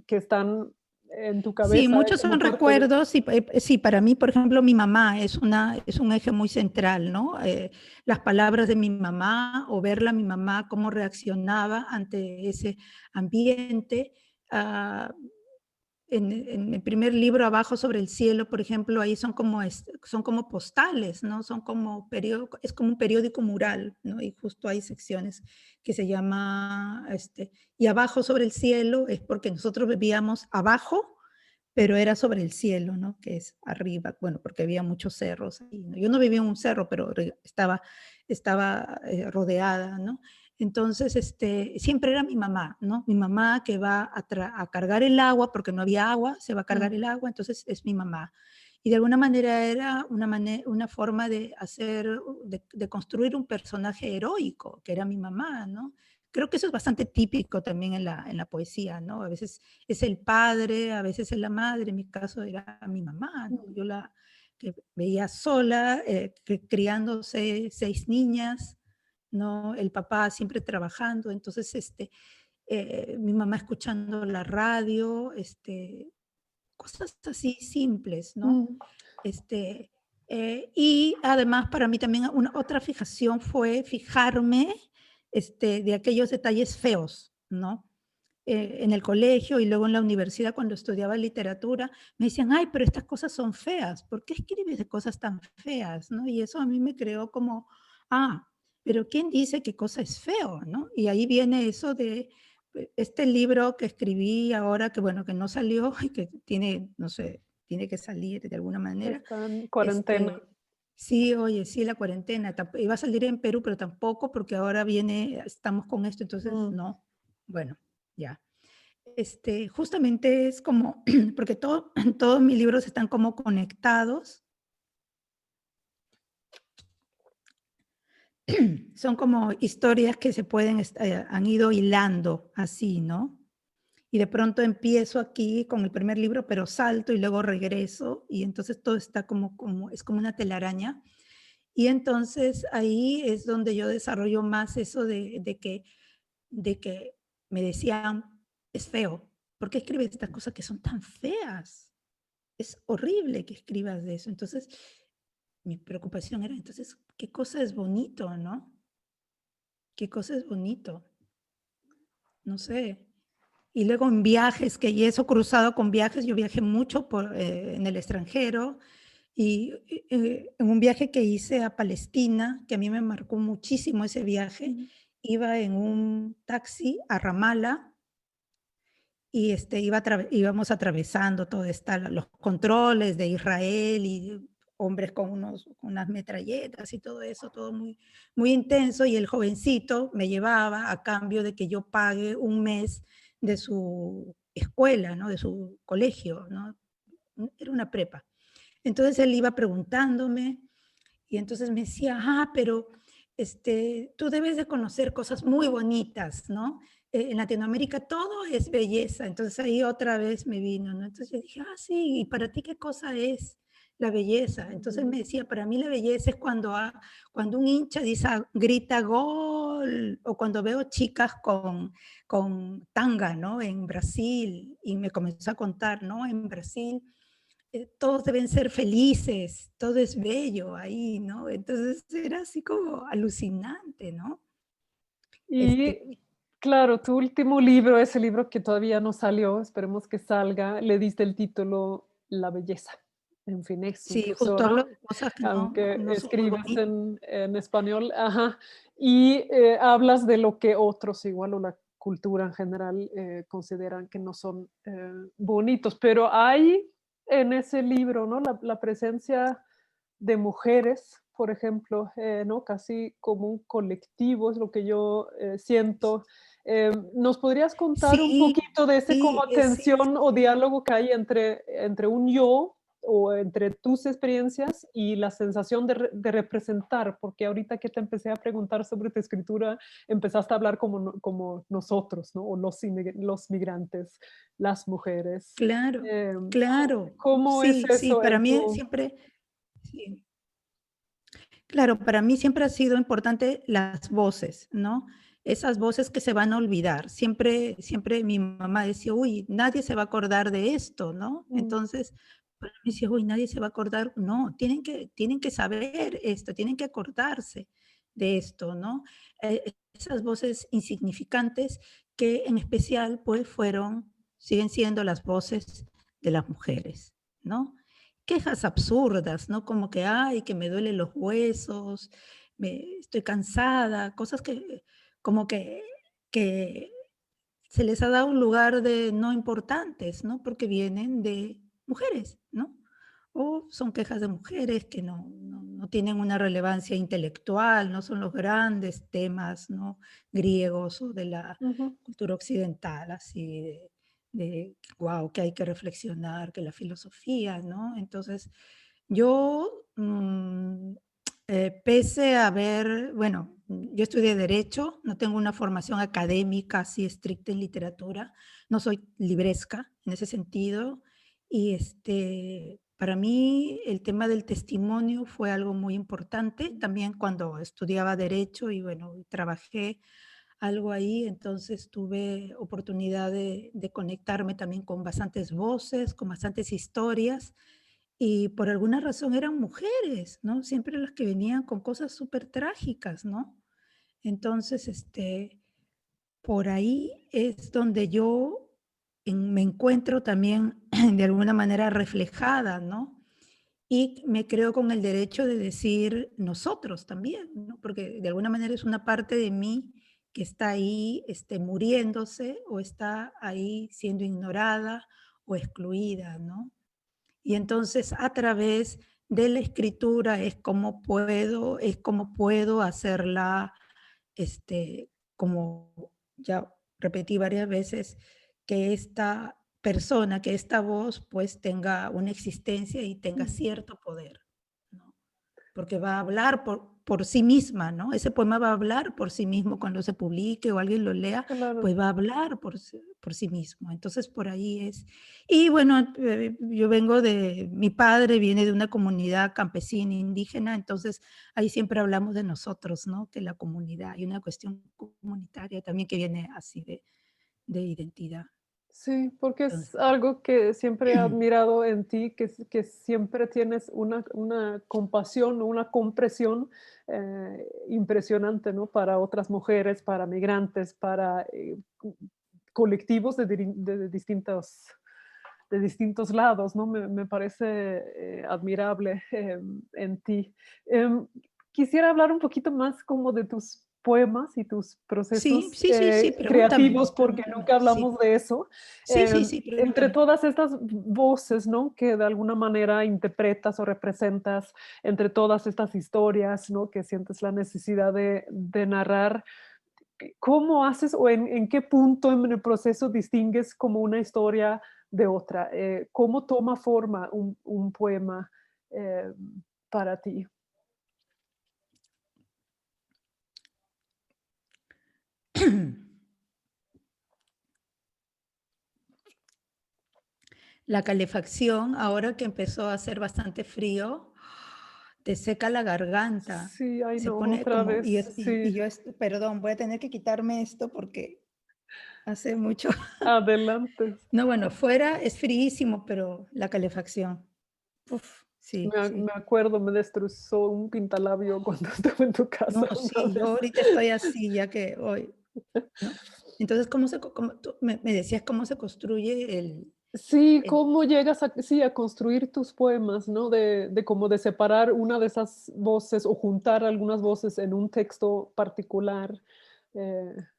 que están en tu Sí, cabeza muchos como son parte de... recuerdos y sí, para mí, por ejemplo, mi mamá es un eje muy central, ¿no? Las palabras de mi mamá o verla a mi mamá, cómo reaccionaba ante ese ambiente. ah, en el primer libro, Abajo sobre el cielo, por ejemplo, ahí son como postales, ¿no? Son como es como un periódico mural, ¿no? Y justo hay secciones que se llama, y Abajo sobre el cielo es porque nosotros vivíamos abajo, pero era sobre el cielo, ¿no? Que es arriba, bueno, porque había muchos cerros ahí, ¿no? Yo no vivía en un cerro, pero estaba rodeada, ¿no? Entonces, siempre era mi mamá, ¿no? Mi mamá que va a cargar el agua, porque no había agua, se va a Mm. cargar el agua, entonces es mi mamá. Y de alguna manera era una forma de de construir un personaje heroico, que era mi mamá, ¿no? Creo que eso es bastante típico también en la poesía, ¿no? A veces es el padre, a veces es la madre, en mi caso era mi mamá, ¿no? Mm. Yo la que veía sola, criando 6 niñas, ¿no? El papá siempre trabajando, entonces mi mamá escuchando la radio, cosas así simples, ¿no? Mm. Este, y además para mí también otra fijación fue fijarme de aquellos detalles feos, ¿no? En el colegio y luego en la universidad cuando estudiaba literatura, me decían, ay, pero estas cosas son feas, ¿por qué escribes de cosas tan feas? ¿No? Y eso a mí me creó como, ah, pero ¿quién dice qué cosa es feo? ¿No? Y ahí viene eso de este libro que escribí ahora, que bueno, que no salió y que tiene, no sé, tiene que salir de alguna manera. Está en cuarentena. Este, sí, oye, sí, la cuarentena, iba a salir en Perú, pero tampoco porque ahora estamos con esto, entonces Mm. no, bueno, ya. Justamente es como, porque todos mis libros están como conectados. son como historias que se pueden, han ido hilando así, ¿no? Y de pronto empiezo aquí con el primer libro, pero salto y luego regreso y entonces todo está es como una telaraña. Y entonces ahí es donde yo desarrollo más eso de que me decían, es feo, ¿por qué escribes estas cosas que son tan feas? Es horrible que escribas de eso. Entonces, mi preocupación era, entonces, ¿qué cosa es bonito, no? ¿Qué cosa es bonito? No sé. Y luego en viajes, y eso cruzado con viajes, yo viajé mucho en el extranjero y en un viaje que hice a Palestina, que a mí me marcó muchísimo ese viaje, Ujú. iba en un taxi a Ramallah y íbamos atravesando los controles de Israel y hombres con unas metralletas y todo eso, todo muy, muy intenso. Y el jovencito me llevaba a cambio de que yo pague un mes de su escuela, ¿no? De su colegio, ¿no? Era una prepa. Entonces él iba preguntándome y entonces me decía, pero tú debes de conocer cosas muy bonitas, ¿no? En Latinoamérica todo es belleza. Entonces ahí otra vez me vino, ¿no? Entonces yo dije, sí, ¿y para ti qué cosa es la belleza? Entonces me decía, para mí la belleza es cuando un hincha grita gol, o cuando veo chicas con tanga, ¿no? En Brasil, y me comenzó a contar, ¿no? En Brasil todos deben ser felices, todo es bello ahí, ¿no? Entonces era así como alucinante, ¿no? Este, Y claro, tu último libro, ese libro que todavía no salió, esperemos que salga, le diste el título La belleza. En finés, sí, incluso, justo hablo ¿no? de cosas que Aunque no son muy escribes bonitas. en español, ajá. Y hablas de lo que otros igual o la cultura en general consideran que no son bonitos, pero hay en ese libro, ¿no? La presencia de mujeres, por ejemplo, ¿no? Casi como un colectivo, es lo que yo siento. ¿Nos podrías contar un Sí, poquito de ese como sí, sí, tensión o diálogo que hay entre un yo o entre tus experiencias y la sensación de representar? Porque ahorita que te empecé a preguntar sobre tu escritura, empezaste a hablar como, como nosotros, ¿no? O los migrantes, las mujeres. claro, claro. ¿Cómo es Sí, sí, eso para en mí tu... siempre, sí, claro, para mí siempre ha sido importante las voces, ¿no? Esas voces que se van a olvidar. Siempre, siempre mi mamá decía, uy, nadie se va a acordar de esto, ¿no? Mm. Entonces, para mí decía, uy, nadie se va a acordar. No, tienen que saber esto, tienen que acordarse de esto, ¿no? Esas voces insignificantes que en especial, pues, siguen siendo las voces de las mujeres, ¿no? Quejas absurdas, ¿no? Como que, ay, que me duelen los huesos, estoy cansada, cosas como que se les ha dado un lugar de no importantes, ¿no? Porque vienen de mujeres, ¿no? O son quejas de mujeres que no tienen una relevancia intelectual, no son los grandes temas, ¿no? Griegos o de la Ujú. cultura occidental, así wow, que hay que reflexionar, que la filosofía, ¿no? Entonces, yo, pese a haber, bueno, yo estudié Derecho, no tengo una formación académica así estricta en literatura, no soy libresca en ese sentido, y para mí el tema del testimonio fue algo muy importante, también cuando estudiaba Derecho y bueno, trabajé algo ahí, entonces tuve oportunidad de conectarme también con bastantes voces, con bastantes historias, y por alguna razón eran mujeres, ¿no? Siempre las que venían con cosas súper trágicas, ¿no? Entonces, por ahí es donde yo me encuentro también de alguna manera reflejada, ¿no? Y me creo con el derecho de decir nosotros también, ¿no? Porque de alguna manera es una parte de mí que está ahí muriéndose o está ahí siendo ignorada o excluida, ¿no? Y entonces a través de la escritura es como puedo hacerla, como ya repetí varias veces, que esta persona, que esta voz pues tenga una existencia y tenga Ujú. cierto poder, ¿no? Porque va a hablar por sí misma, ¿no? Ese poema va a hablar por sí mismo cuando se publique o alguien lo lea, Claro. pues va a hablar por sí mismo. Entonces, por ahí es. Y bueno, yo vengo mi padre viene de una comunidad campesina, indígena, entonces ahí siempre hablamos de nosotros, ¿no? Que la comunidad, hay una cuestión comunitaria también que viene así de identidad. Sí, porque es Entonces, algo que siempre he admirado en ti, que siempre tienes una compasión, una compresión impresionante, ¿no? Para otras mujeres, para migrantes, para colectivos de distintos lados, ¿no? Me parece admirable en ti. Em, Quisiera hablar un poquito más como de tus poemas y tus sí, procesos sí, sí, sí, pregúntame, creativos, porque pregúntame, nunca sí. hablamos de eso. Sí, sí, sí, Entre pregúntame. todas estas voces, ¿no? Que de alguna manera interpretas o representas, entre todas estas historias, ¿no? Que sientes la necesidad de narrar. ¿Cómo haces o en qué punto en el proceso distingues como una historia de otra? ¿Cómo toma forma un poema eh, para ti? La calefacción, ahora que empezó a hacer bastante frío, te seca la garganta, Sí, ay se no, pone otra como, vez, sí. y yo, perdón, voy a tener que quitarme esto porque hace mucho. Adelante. No, bueno, fuera es fríísimo, pero la calefacción, uf, sí, Me sí. acuerdo, me destrozó un pintalabio cuando estuve en tu No, casa una sí, yo vez. ahorita estoy así, ya que hoy, ¿no? Entonces, tú me decías cómo se construye Sí, el, cómo llegas a, sí, a construir tus poemas, ¿no? De como de separar una de esas voces o juntar algunas voces en un texto particular,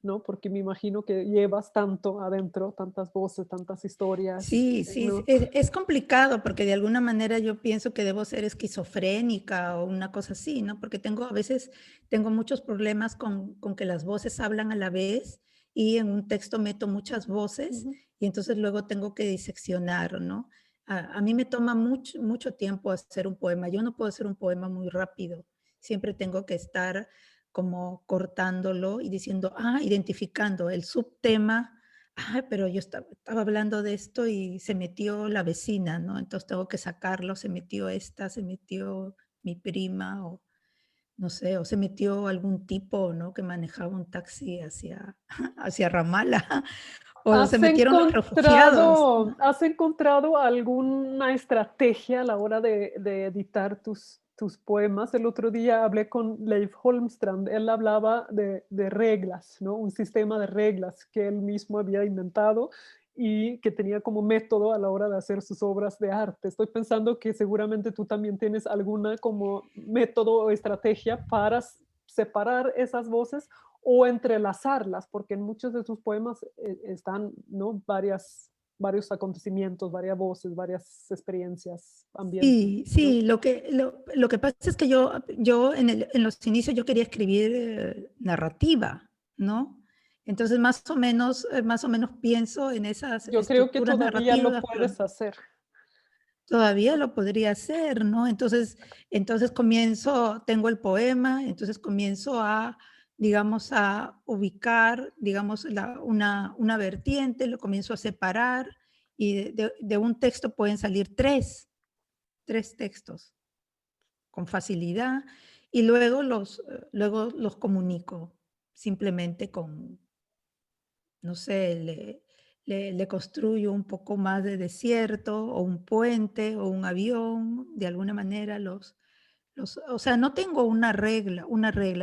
¿no? Porque me imagino que llevas tanto adentro, tantas voces, tantas historias, Sí, sí, ¿no? es complicado porque de alguna manera yo pienso que debo ser esquizofrénica o una cosa así, ¿no? Porque a veces tengo muchos problemas con que las voces hablan a la vez y en un texto meto muchas voces Ujú. y entonces luego tengo que diseccionar, ¿no? A mí me toma mucho, mucho tiempo hacer un poema. Yo no puedo hacer un poema muy rápido. Siempre tengo que estar como cortándolo y diciendo, identificando el subtema. Ay, pero yo estaba hablando de esto y se metió la vecina, ¿no? Entonces tengo que sacarlo, se metió esta, se metió mi prima o no sé, o se metió algún tipo, ¿no? Que manejaba un taxi hacia, hacia Ramala, o se metieron los refugiados, ¿no? Has encontrado alguna estrategia a la hora de editar tus poemas? El otro día hablé con Leif Holmstrand, él hablaba de reglas, ¿no? Un sistema de reglas que él mismo había inventado y que tenía como método a la hora de hacer sus obras de arte. Estoy pensando que seguramente tú también tienes alguna como método o estrategia para separar esas voces o entrelazarlas, porque en muchos de sus poemas están, ¿no? Varios acontecimientos, varias voces, varias experiencias, ambientes, Sí, ¿no? sí, lo que pasa es que yo en los inicios yo quería escribir narrativa, ¿no? Entonces más o menos pienso en esas Yo creo que estructuras todavía lo narrativas, pero puedes hacer. todavía lo podría hacer, ¿no? Entonces tengo el poema, entonces comienzo a, digamos, a ubicar, digamos, una vertiente, lo comienzo a separar y de un texto pueden salir tres textos con facilidad y luego los comunico simplemente con, no sé, le construyo un poco más de desierto o un puente o un avión, de alguna manera o sea, no tengo una regla,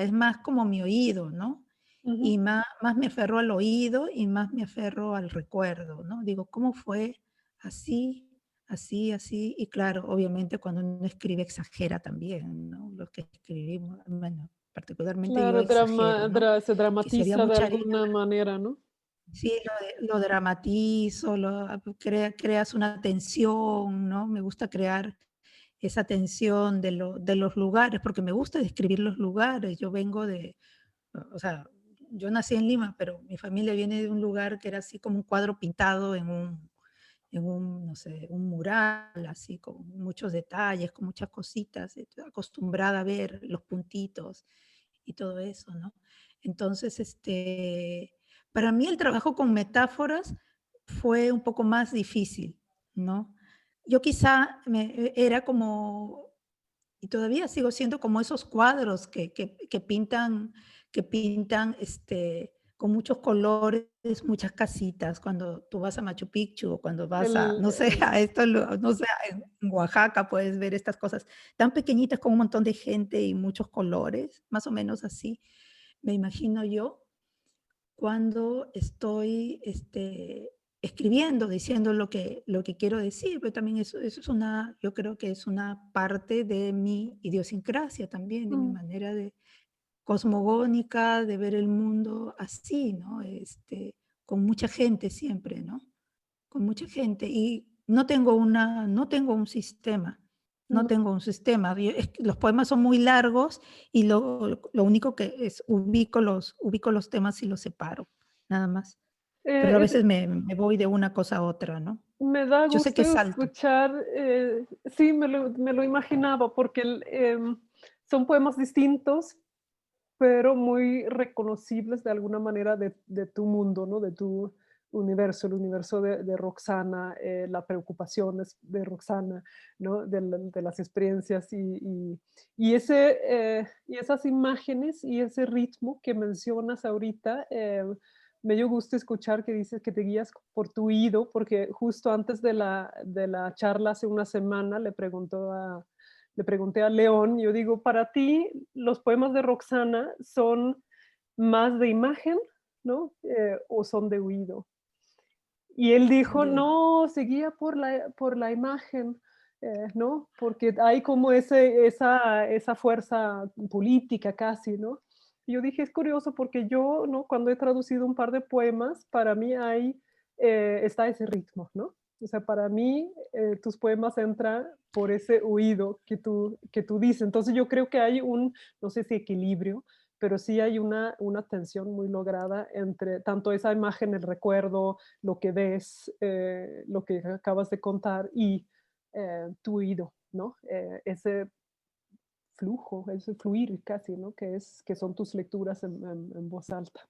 es más como mi oído, ¿no? Ujú. Y más me aferro al oído y más me aferro al recuerdo, ¿no? Digo, ¿cómo fue? Así, así, así. Y claro, obviamente cuando uno escribe exagera también, ¿no? Lo que escribimos, bueno, particularmente yo Claro, exagero, ¿no? se Que si había dramatiza de mucha harina. alguna manera, ¿no? Sí, lo dramatizo, creas una tensión, ¿no? Me gusta crear esa tensión de los lugares, porque me gusta describir los lugares. Yo vengo o sea, yo nací en Lima, pero mi familia viene de un lugar que era así como un cuadro pintado en un, no sé, un mural así con muchos detalles, con muchas cositas, estoy acostumbrada a ver los puntitos y todo eso, ¿no? Entonces, para mí el trabajo con metáforas fue un poco más difícil, ¿no? Yo quizá era como, y todavía sigo siendo como esos cuadros que pintan con muchos colores, muchas casitas, cuando tú vas a Machu Picchu o cuando vas a, El, no sé, a esto, no sé, en Oaxaca puedes ver estas cosas tan pequeñitas con un montón de gente y muchos colores, más o menos así, me imagino yo cuando estoy escribiendo, diciendo lo que quiero decir, pero también eso es una, yo creo que es una parte de mi idiosincrasia también, de mi mm, manera de cosmogónica, de ver el mundo así, ¿no? Con mucha gente siempre, ¿no? Con mucha gente. Y no tengo un sistema, no no. tengo un sistema. Es que los poemas son muy largos y lo único que es, ubico los temas y los separo, nada más. Pero a Es, veces me voy de una cosa a otra, ¿no? Me da Yo sé que gusto salto. escuchar, sí, me lo imaginaba, porque son poemas distintos, pero muy reconocibles de alguna manera de tu mundo, ¿no? De tu universo, el universo de Roxana, la preocupación de Roxana, ¿no? De las experiencias y esas imágenes y ese ritmo que mencionas ahorita, me dio gusto escuchar que dices que te guías por tu oído, porque justo antes de la charla hace una semana le pregunté a León, yo digo, para ti los poemas de Roxana son más de imagen, ¿no? ¿O son de oído? Y él Son dijo, de oído. no, seguía por la imagen, ¿no? Porque hay como esa fuerza política casi, ¿no? Y yo dije, es curioso porque yo, ¿no? Cuando he traducido un par de poemas, para mí está ese ritmo, ¿no? O sea, para mí tus poemas entran por ese oído que tú dices. Entonces yo creo que hay no sé si equilibrio, pero sí hay una tensión muy lograda entre tanto esa imagen, el recuerdo, lo que ves, lo que acabas de contar y tu oído, ¿no? Ese flujo, ese fluir casi, ¿no? Que son tus lecturas en voz alta.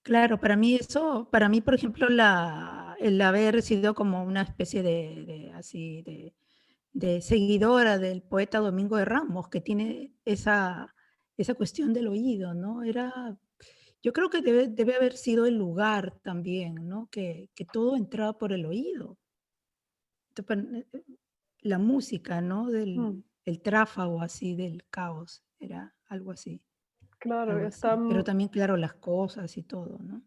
Claro, para mí, por ejemplo, el haber sido como una especie así, de seguidora del poeta Domingo de Ramos, que tiene esa cuestión del oído, ¿no? Yo creo que debe haber sido el lugar también, ¿no? Que todo entraba por el oído. La música, ¿no? Mm, El tráfago así del caos, era algo así, claro, algo así. Pero están, también, claro, las cosas y todo, ¿no?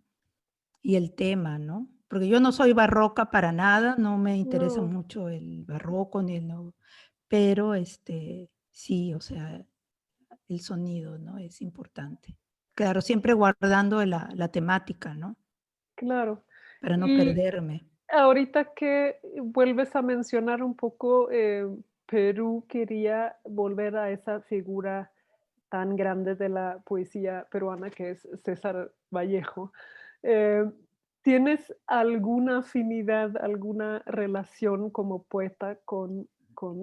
Y el tema, ¿no? Porque yo no soy barroca para nada, no me interesa no, mucho el barroco ni el no, pero sí, o sea, el sonido, ¿no? Es importante. Claro, siempre guardando la temática, ¿no? claro. Para no Y perderme. ahorita que vuelves a mencionar un poco Perú, quería volver a esa figura tan grande de la poesía peruana que es César Vallejo. Eh, ¿Tienes alguna afinidad, alguna relación como poeta con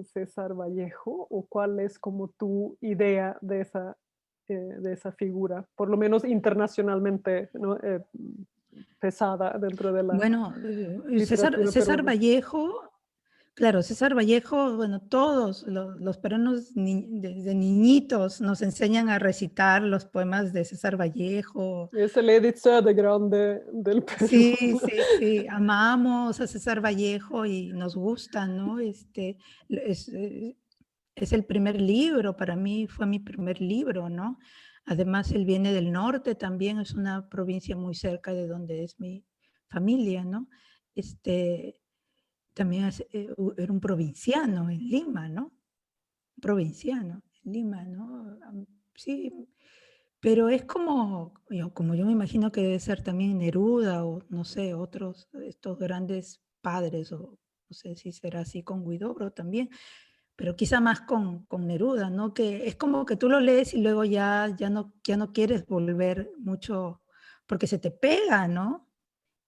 César Vallejo? ¿O cuál es como tu idea de esa figura, por lo menos internacionalmente, ¿no? Pesada dentro de la Bueno, César, literatura César peruana? Vallejo, claro, César Vallejo, bueno, todos los peruanos desde niñitos nos enseñan a recitar los poemas de César Vallejo. Es el Edith Södergran del Perú. Sí, sí, sí, amamos a César Vallejo y nos gusta, ¿no? Es, eh, es el primer libro, para mí fue mi primer libro, ¿no? Además, él viene del norte también, es una provincia muy cerca de donde es mi familia, ¿no? Este, también era un provinciano en Lima, ¿no? Provinciano en Lima, ¿no? Sí, pero es como yo me imagino que debe ser también Neruda o no sé, otros, estos grandes padres, o no sé si será así con Huidobro también, pero quizá más con Neruda, ¿no? Que es como que tú lo lees y luego ya no quieres volver mucho porque se te pega, ¿no?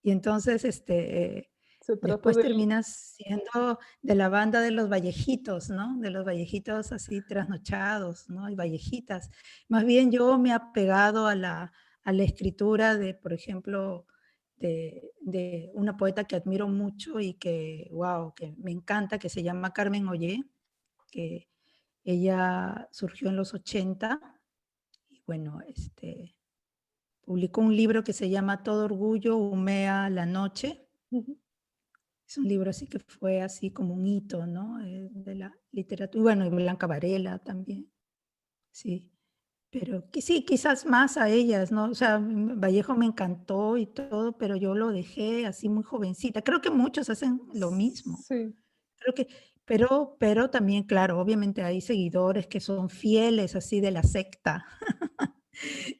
Y entonces, Se trata después del terminas siendo de la banda de los vallejitos, ¿no? De los vallejitos así trasnochados, ¿no? Y vallejitas. Más bien yo me he apegado a la escritura de, por ejemplo, de una poeta que admiro mucho y que, wow, que me encanta, que se llama Carmen Ollé, que ella surgió en los 80 y bueno, publicó un libro que se llama Todo orgullo humea la noche. ujú. Es un libro así que fue así como un hito, ¿no? De la literatura. Y bueno, y Blanca Varela también, sí. Pero que sí, quizás más a ellas, ¿no? O sea, Vallejo me encantó y todo, pero yo lo dejé así muy jovencita. Creo que muchos hacen lo mismo. Sí. Creo que, pero también, claro, obviamente hay seguidores que son fieles así de la secta,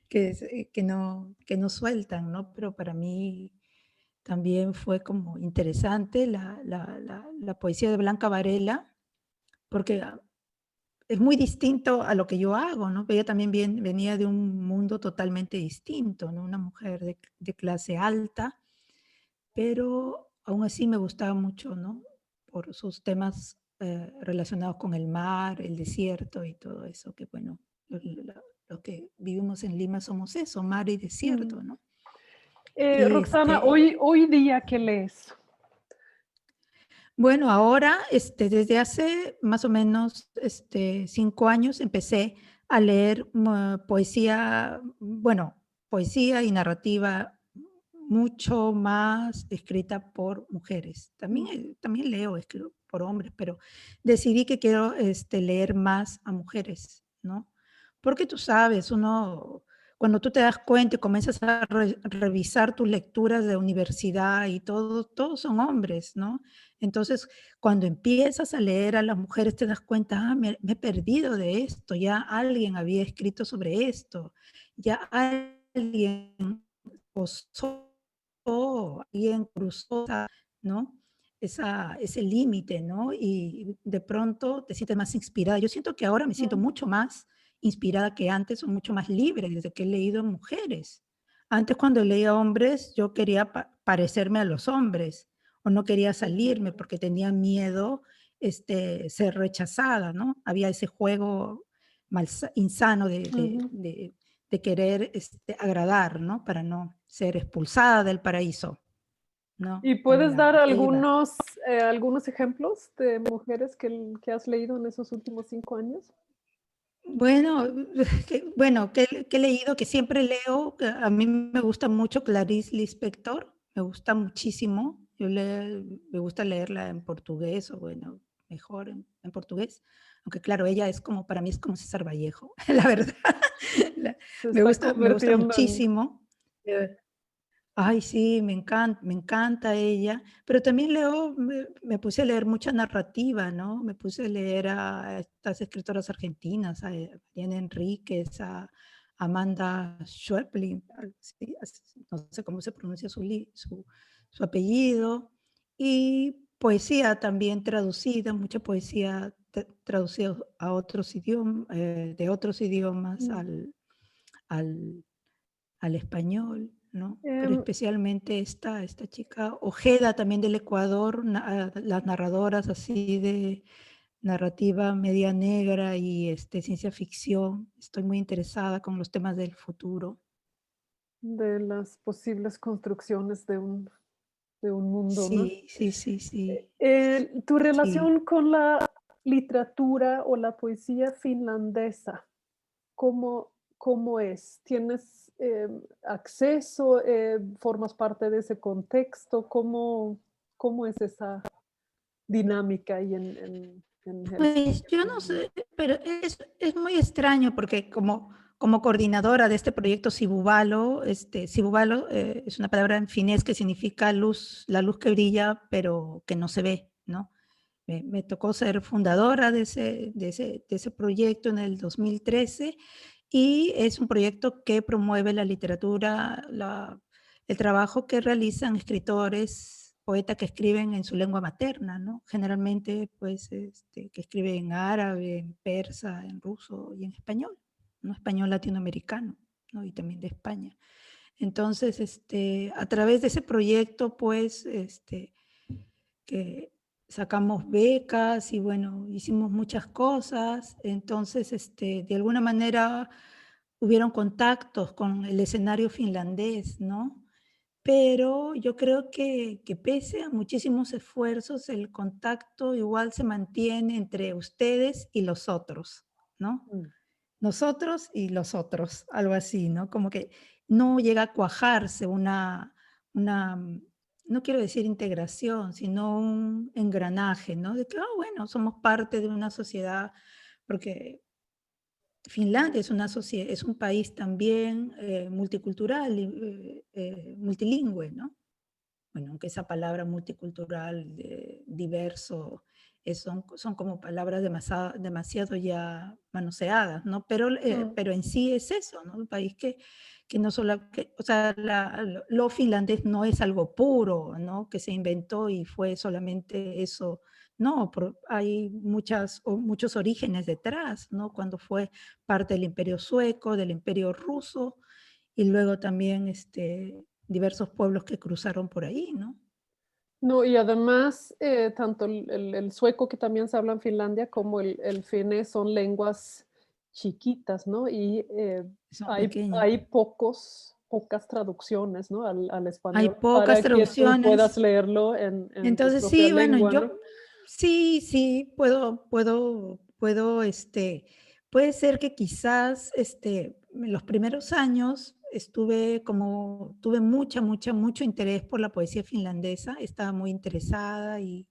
que no sueltan, ¿no? Pero para mí también fue como interesante la poesía de Blanca Varela, porque es muy distinto a lo que yo hago, ¿no? Ella también venía de un mundo totalmente distinto, ¿no? Una mujer de clase alta, pero aún así me gustaba mucho, ¿no? Por sus temas relacionados con el mar, el desierto y todo eso, que bueno, lo que vivimos en Lima somos eso, mar y Mm. desierto, ¿no? Y Roxana, hoy día, ¿qué lees? bueno, ahora, desde hace más o menos 5 años empecé a leer poesía, bueno, poesía y narrativa mucho más escrita por mujeres. También, Mm, también leo, escribo por hombres, pero decidí que quiero leer más a mujeres, ¿no? Porque tú sabes, cuando tú te das cuenta y comienzas a revisar tus lecturas de universidad y todo, todos son hombres, ¿no? Entonces, cuando empiezas a leer a las mujeres, te das cuenta, me he perdido de esto, ya alguien había escrito sobre esto, ya alguien posó, alguien cruzó, ¿no? Ese límite, ¿no? Y de pronto te sientes más inspirada. Yo siento que ahora me siento mm, mucho más inspirada que antes, o mucho más libre desde que he leído mujeres. Antes cuando leía hombres, yo quería parecerme a los hombres o no quería salirme porque tenía miedo ser rechazada, ¿no? Había ese juego insano ujú. de querer agradar, ¿no? Para no ser expulsada del paraíso, ¿no? ¿Y Como puedes dar la Eva. algunos ejemplos de mujeres que has leído en esos últimos 5 años? Bueno, que he leído, que siempre leo, que a mí me gusta mucho Clarice Lispector, me gusta muchísimo. Me gusta leerla en portugués, o bueno, mejor en portugués. Aunque claro, ella es como, para mí es como César Vallejo, la verdad. Se está Me gusta convirtiendo en muchísimo. Eh, Ay, sí, me encanta ella, pero también me puse a leer mucha narrativa, ¿no? Me puse a leer a estas escritoras argentinas, a Mariana Enríquez, a Amanda Schweblin, sí, no sé cómo se pronuncia su apellido, y poesía también traducida, mucha poesía traducida a otros idiomas, de otros idiomas mm, al al español, ¿no? Pero em, especialmente esta chica Ojeda, también del Ecuador, las narradoras así de narrativa media negra y ciencia ficción. Estoy muy interesada con los temas del futuro. de las posibles construcciones de un mundo, ¿no? Sí, sí, sí, sí, Tu sí. relación con la literatura o la poesía finlandesa, ¿cómo es? ¿Tienes, acceso, formas parte de ese contexto? ¿Cómo es esa dinámica ahí en Pues Helsinki, yo no Finlandia? sé, pero es muy extraño porque como coordinadora de este proyecto Sibubalo, Sibubalo es una palabra en finés que significa luz, la luz que brilla pero que no se ve, ¿no? Me tocó ser fundadora de ese proyecto en el 2013 y es un proyecto que promueve la literatura, el trabajo que realizan escritores, poetas que escriben en su lengua materna, ¿no? Generalmente, pues, que escriben en árabe, en persa, en ruso y en español, ¿no? Español latinoamericano, ¿no? Y también de España. Entonces, a través de ese proyecto, pues, que sacamos becas y bueno, hicimos muchas cosas. Entonces, de alguna manera hubieron contactos con el escenario finlandés, ¿no? Pero yo creo que pese a muchísimos esfuerzos, el contacto igual se mantiene entre ustedes y los otros, ¿no? Mm. Nosotros y los otros, algo así, ¿no? Como que no llega a cuajarse una, no quiero decir integración, sino un engranaje, ¿no? De que, bueno, somos parte de una sociedad, porque Finlandia es es un país también multicultural y multilingüe, ¿no? Bueno, aunque esa palabra multicultural, diverso, son como palabras demasiado ya manoseadas, ¿no? Mm. Pero en sí es eso, ¿no? Un país que no solo, o sea, lo finlandés no es algo puro, ¿no? Que se inventó y fue solamente eso. No, hay muchos orígenes detrás, ¿no? Cuando fue parte del Imperio Sueco, del Imperio Ruso, y luego también diversos pueblos que cruzaron por ahí, ¿no? No, y además, tanto el sueco que también se habla en Finlandia como el finés son lenguas chiquitas, ¿no? Y Son hay pequeños. pocas traducciones, ¿no? Al Hay español pocas para que tú puedas traducciones. leerlo en tu Entonces, propia sí, bueno, lengua, ¿no? sí, puede ser que quizás, en los primeros años tuve mucho interés por la poesía finlandesa, estaba muy interesada y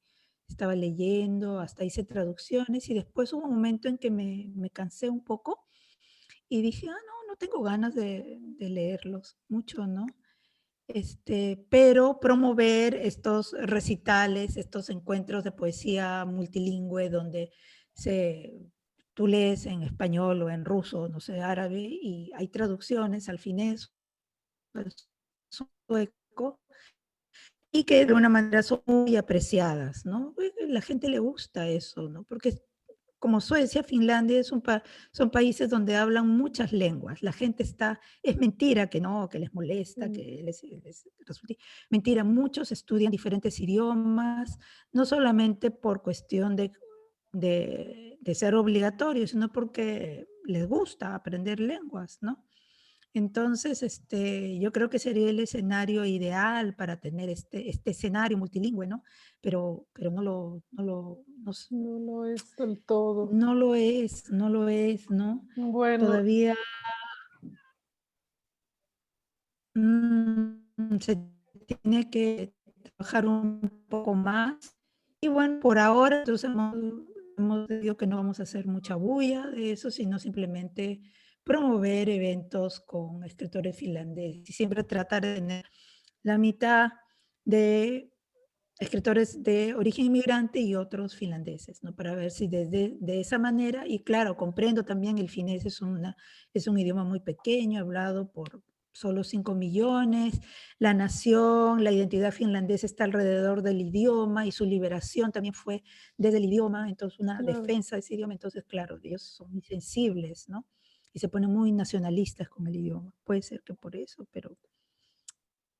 estaba leyendo, hasta hice traducciones y después hubo un momento en que me cansé un poco y dije, no tengo ganas de leerlos mucho, ¿no? Pero promover estos recitales, estos encuentros de poesía multilingüe donde se, tú lees en español o en ruso, no sé, árabe, y hay traducciones al finés, al sueco, y que de alguna manera son muy apreciadas, ¿no? La gente le gusta eso, ¿no? Porque como Suecia, Finlandia son países donde hablan muchas lenguas. La gente es mentira que no, que les molesta, Mm. que les resulta mentira. Muchos estudian diferentes idiomas, no solamente por cuestión de ser obligatorio, sino porque les gusta aprender lenguas, ¿no? Entonces, yo creo que sería el escenario ideal para tener este escenario multilingüe, ¿no? Pero No lo es del todo. no lo es, ¿no? Bueno, Todavía se tiene que trabajar un poco más. Y bueno, por ahora, entonces hemos decidido que no vamos a hacer mucha bulla de eso, sino simplemente promover eventos con escritores finlandeses y siempre tratar de tener la mitad de escritores de origen inmigrante y otros finlandeses, ¿no? Para ver si de esa manera, y claro, comprendo también el finés es un idioma muy pequeño, hablado por solo 5 millones, la nación, la identidad finlandesa está alrededor del idioma y su liberación también fue desde el idioma, entonces una claro. defensa de ese idioma, entonces claro, ellos son muy sensibles, ¿no? Y se ponen muy nacionalistas con el idioma. Puede ser que por eso, pero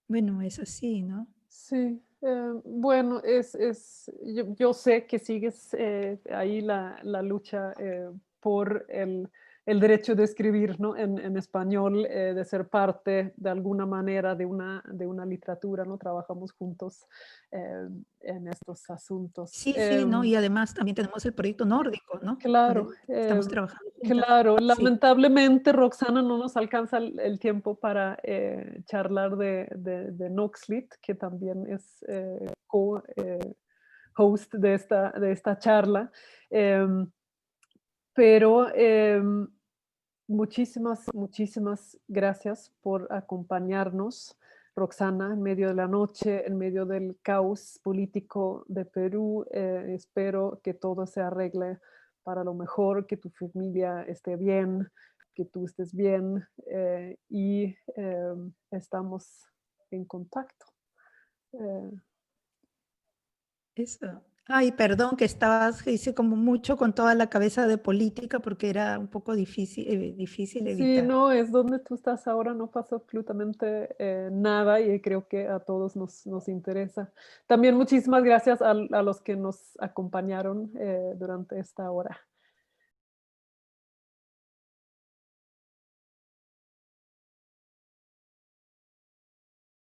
bueno, es así, ¿no? Sí, bueno, yo sé que sigues ahí la lucha por el derecho de escribir, ¿no? En español, de ser parte de alguna manera de una literatura, ¿no? Trabajamos juntos eh, en estos asuntos. Sí, ¿no? Y además también tenemos el proyecto nórdico, ¿no? Claro, Donde estamos trabajando juntas. claro. Sí, Lamentablemente, Roxana, no nos alcanza el tiempo para charlar de Noxlit, que también es host de esta charla. Em, pero muchísimas gracias por acompañarnos, Roxana, en medio de la noche, en medio del caos político de Perú. Espero que todo se arregle para lo mejor, que tu familia esté bien, que tú estés bien y estamos en contacto. Eh, eso. Ay, perdón, que hice como mucho con toda la cabeza de política porque era un poco difícil Sí, evitar. no, es donde tú estás ahora, no pasa absolutamente nada y creo que a todos nos interesa. También muchísimas gracias a los que nos acompañaron durante esta hora.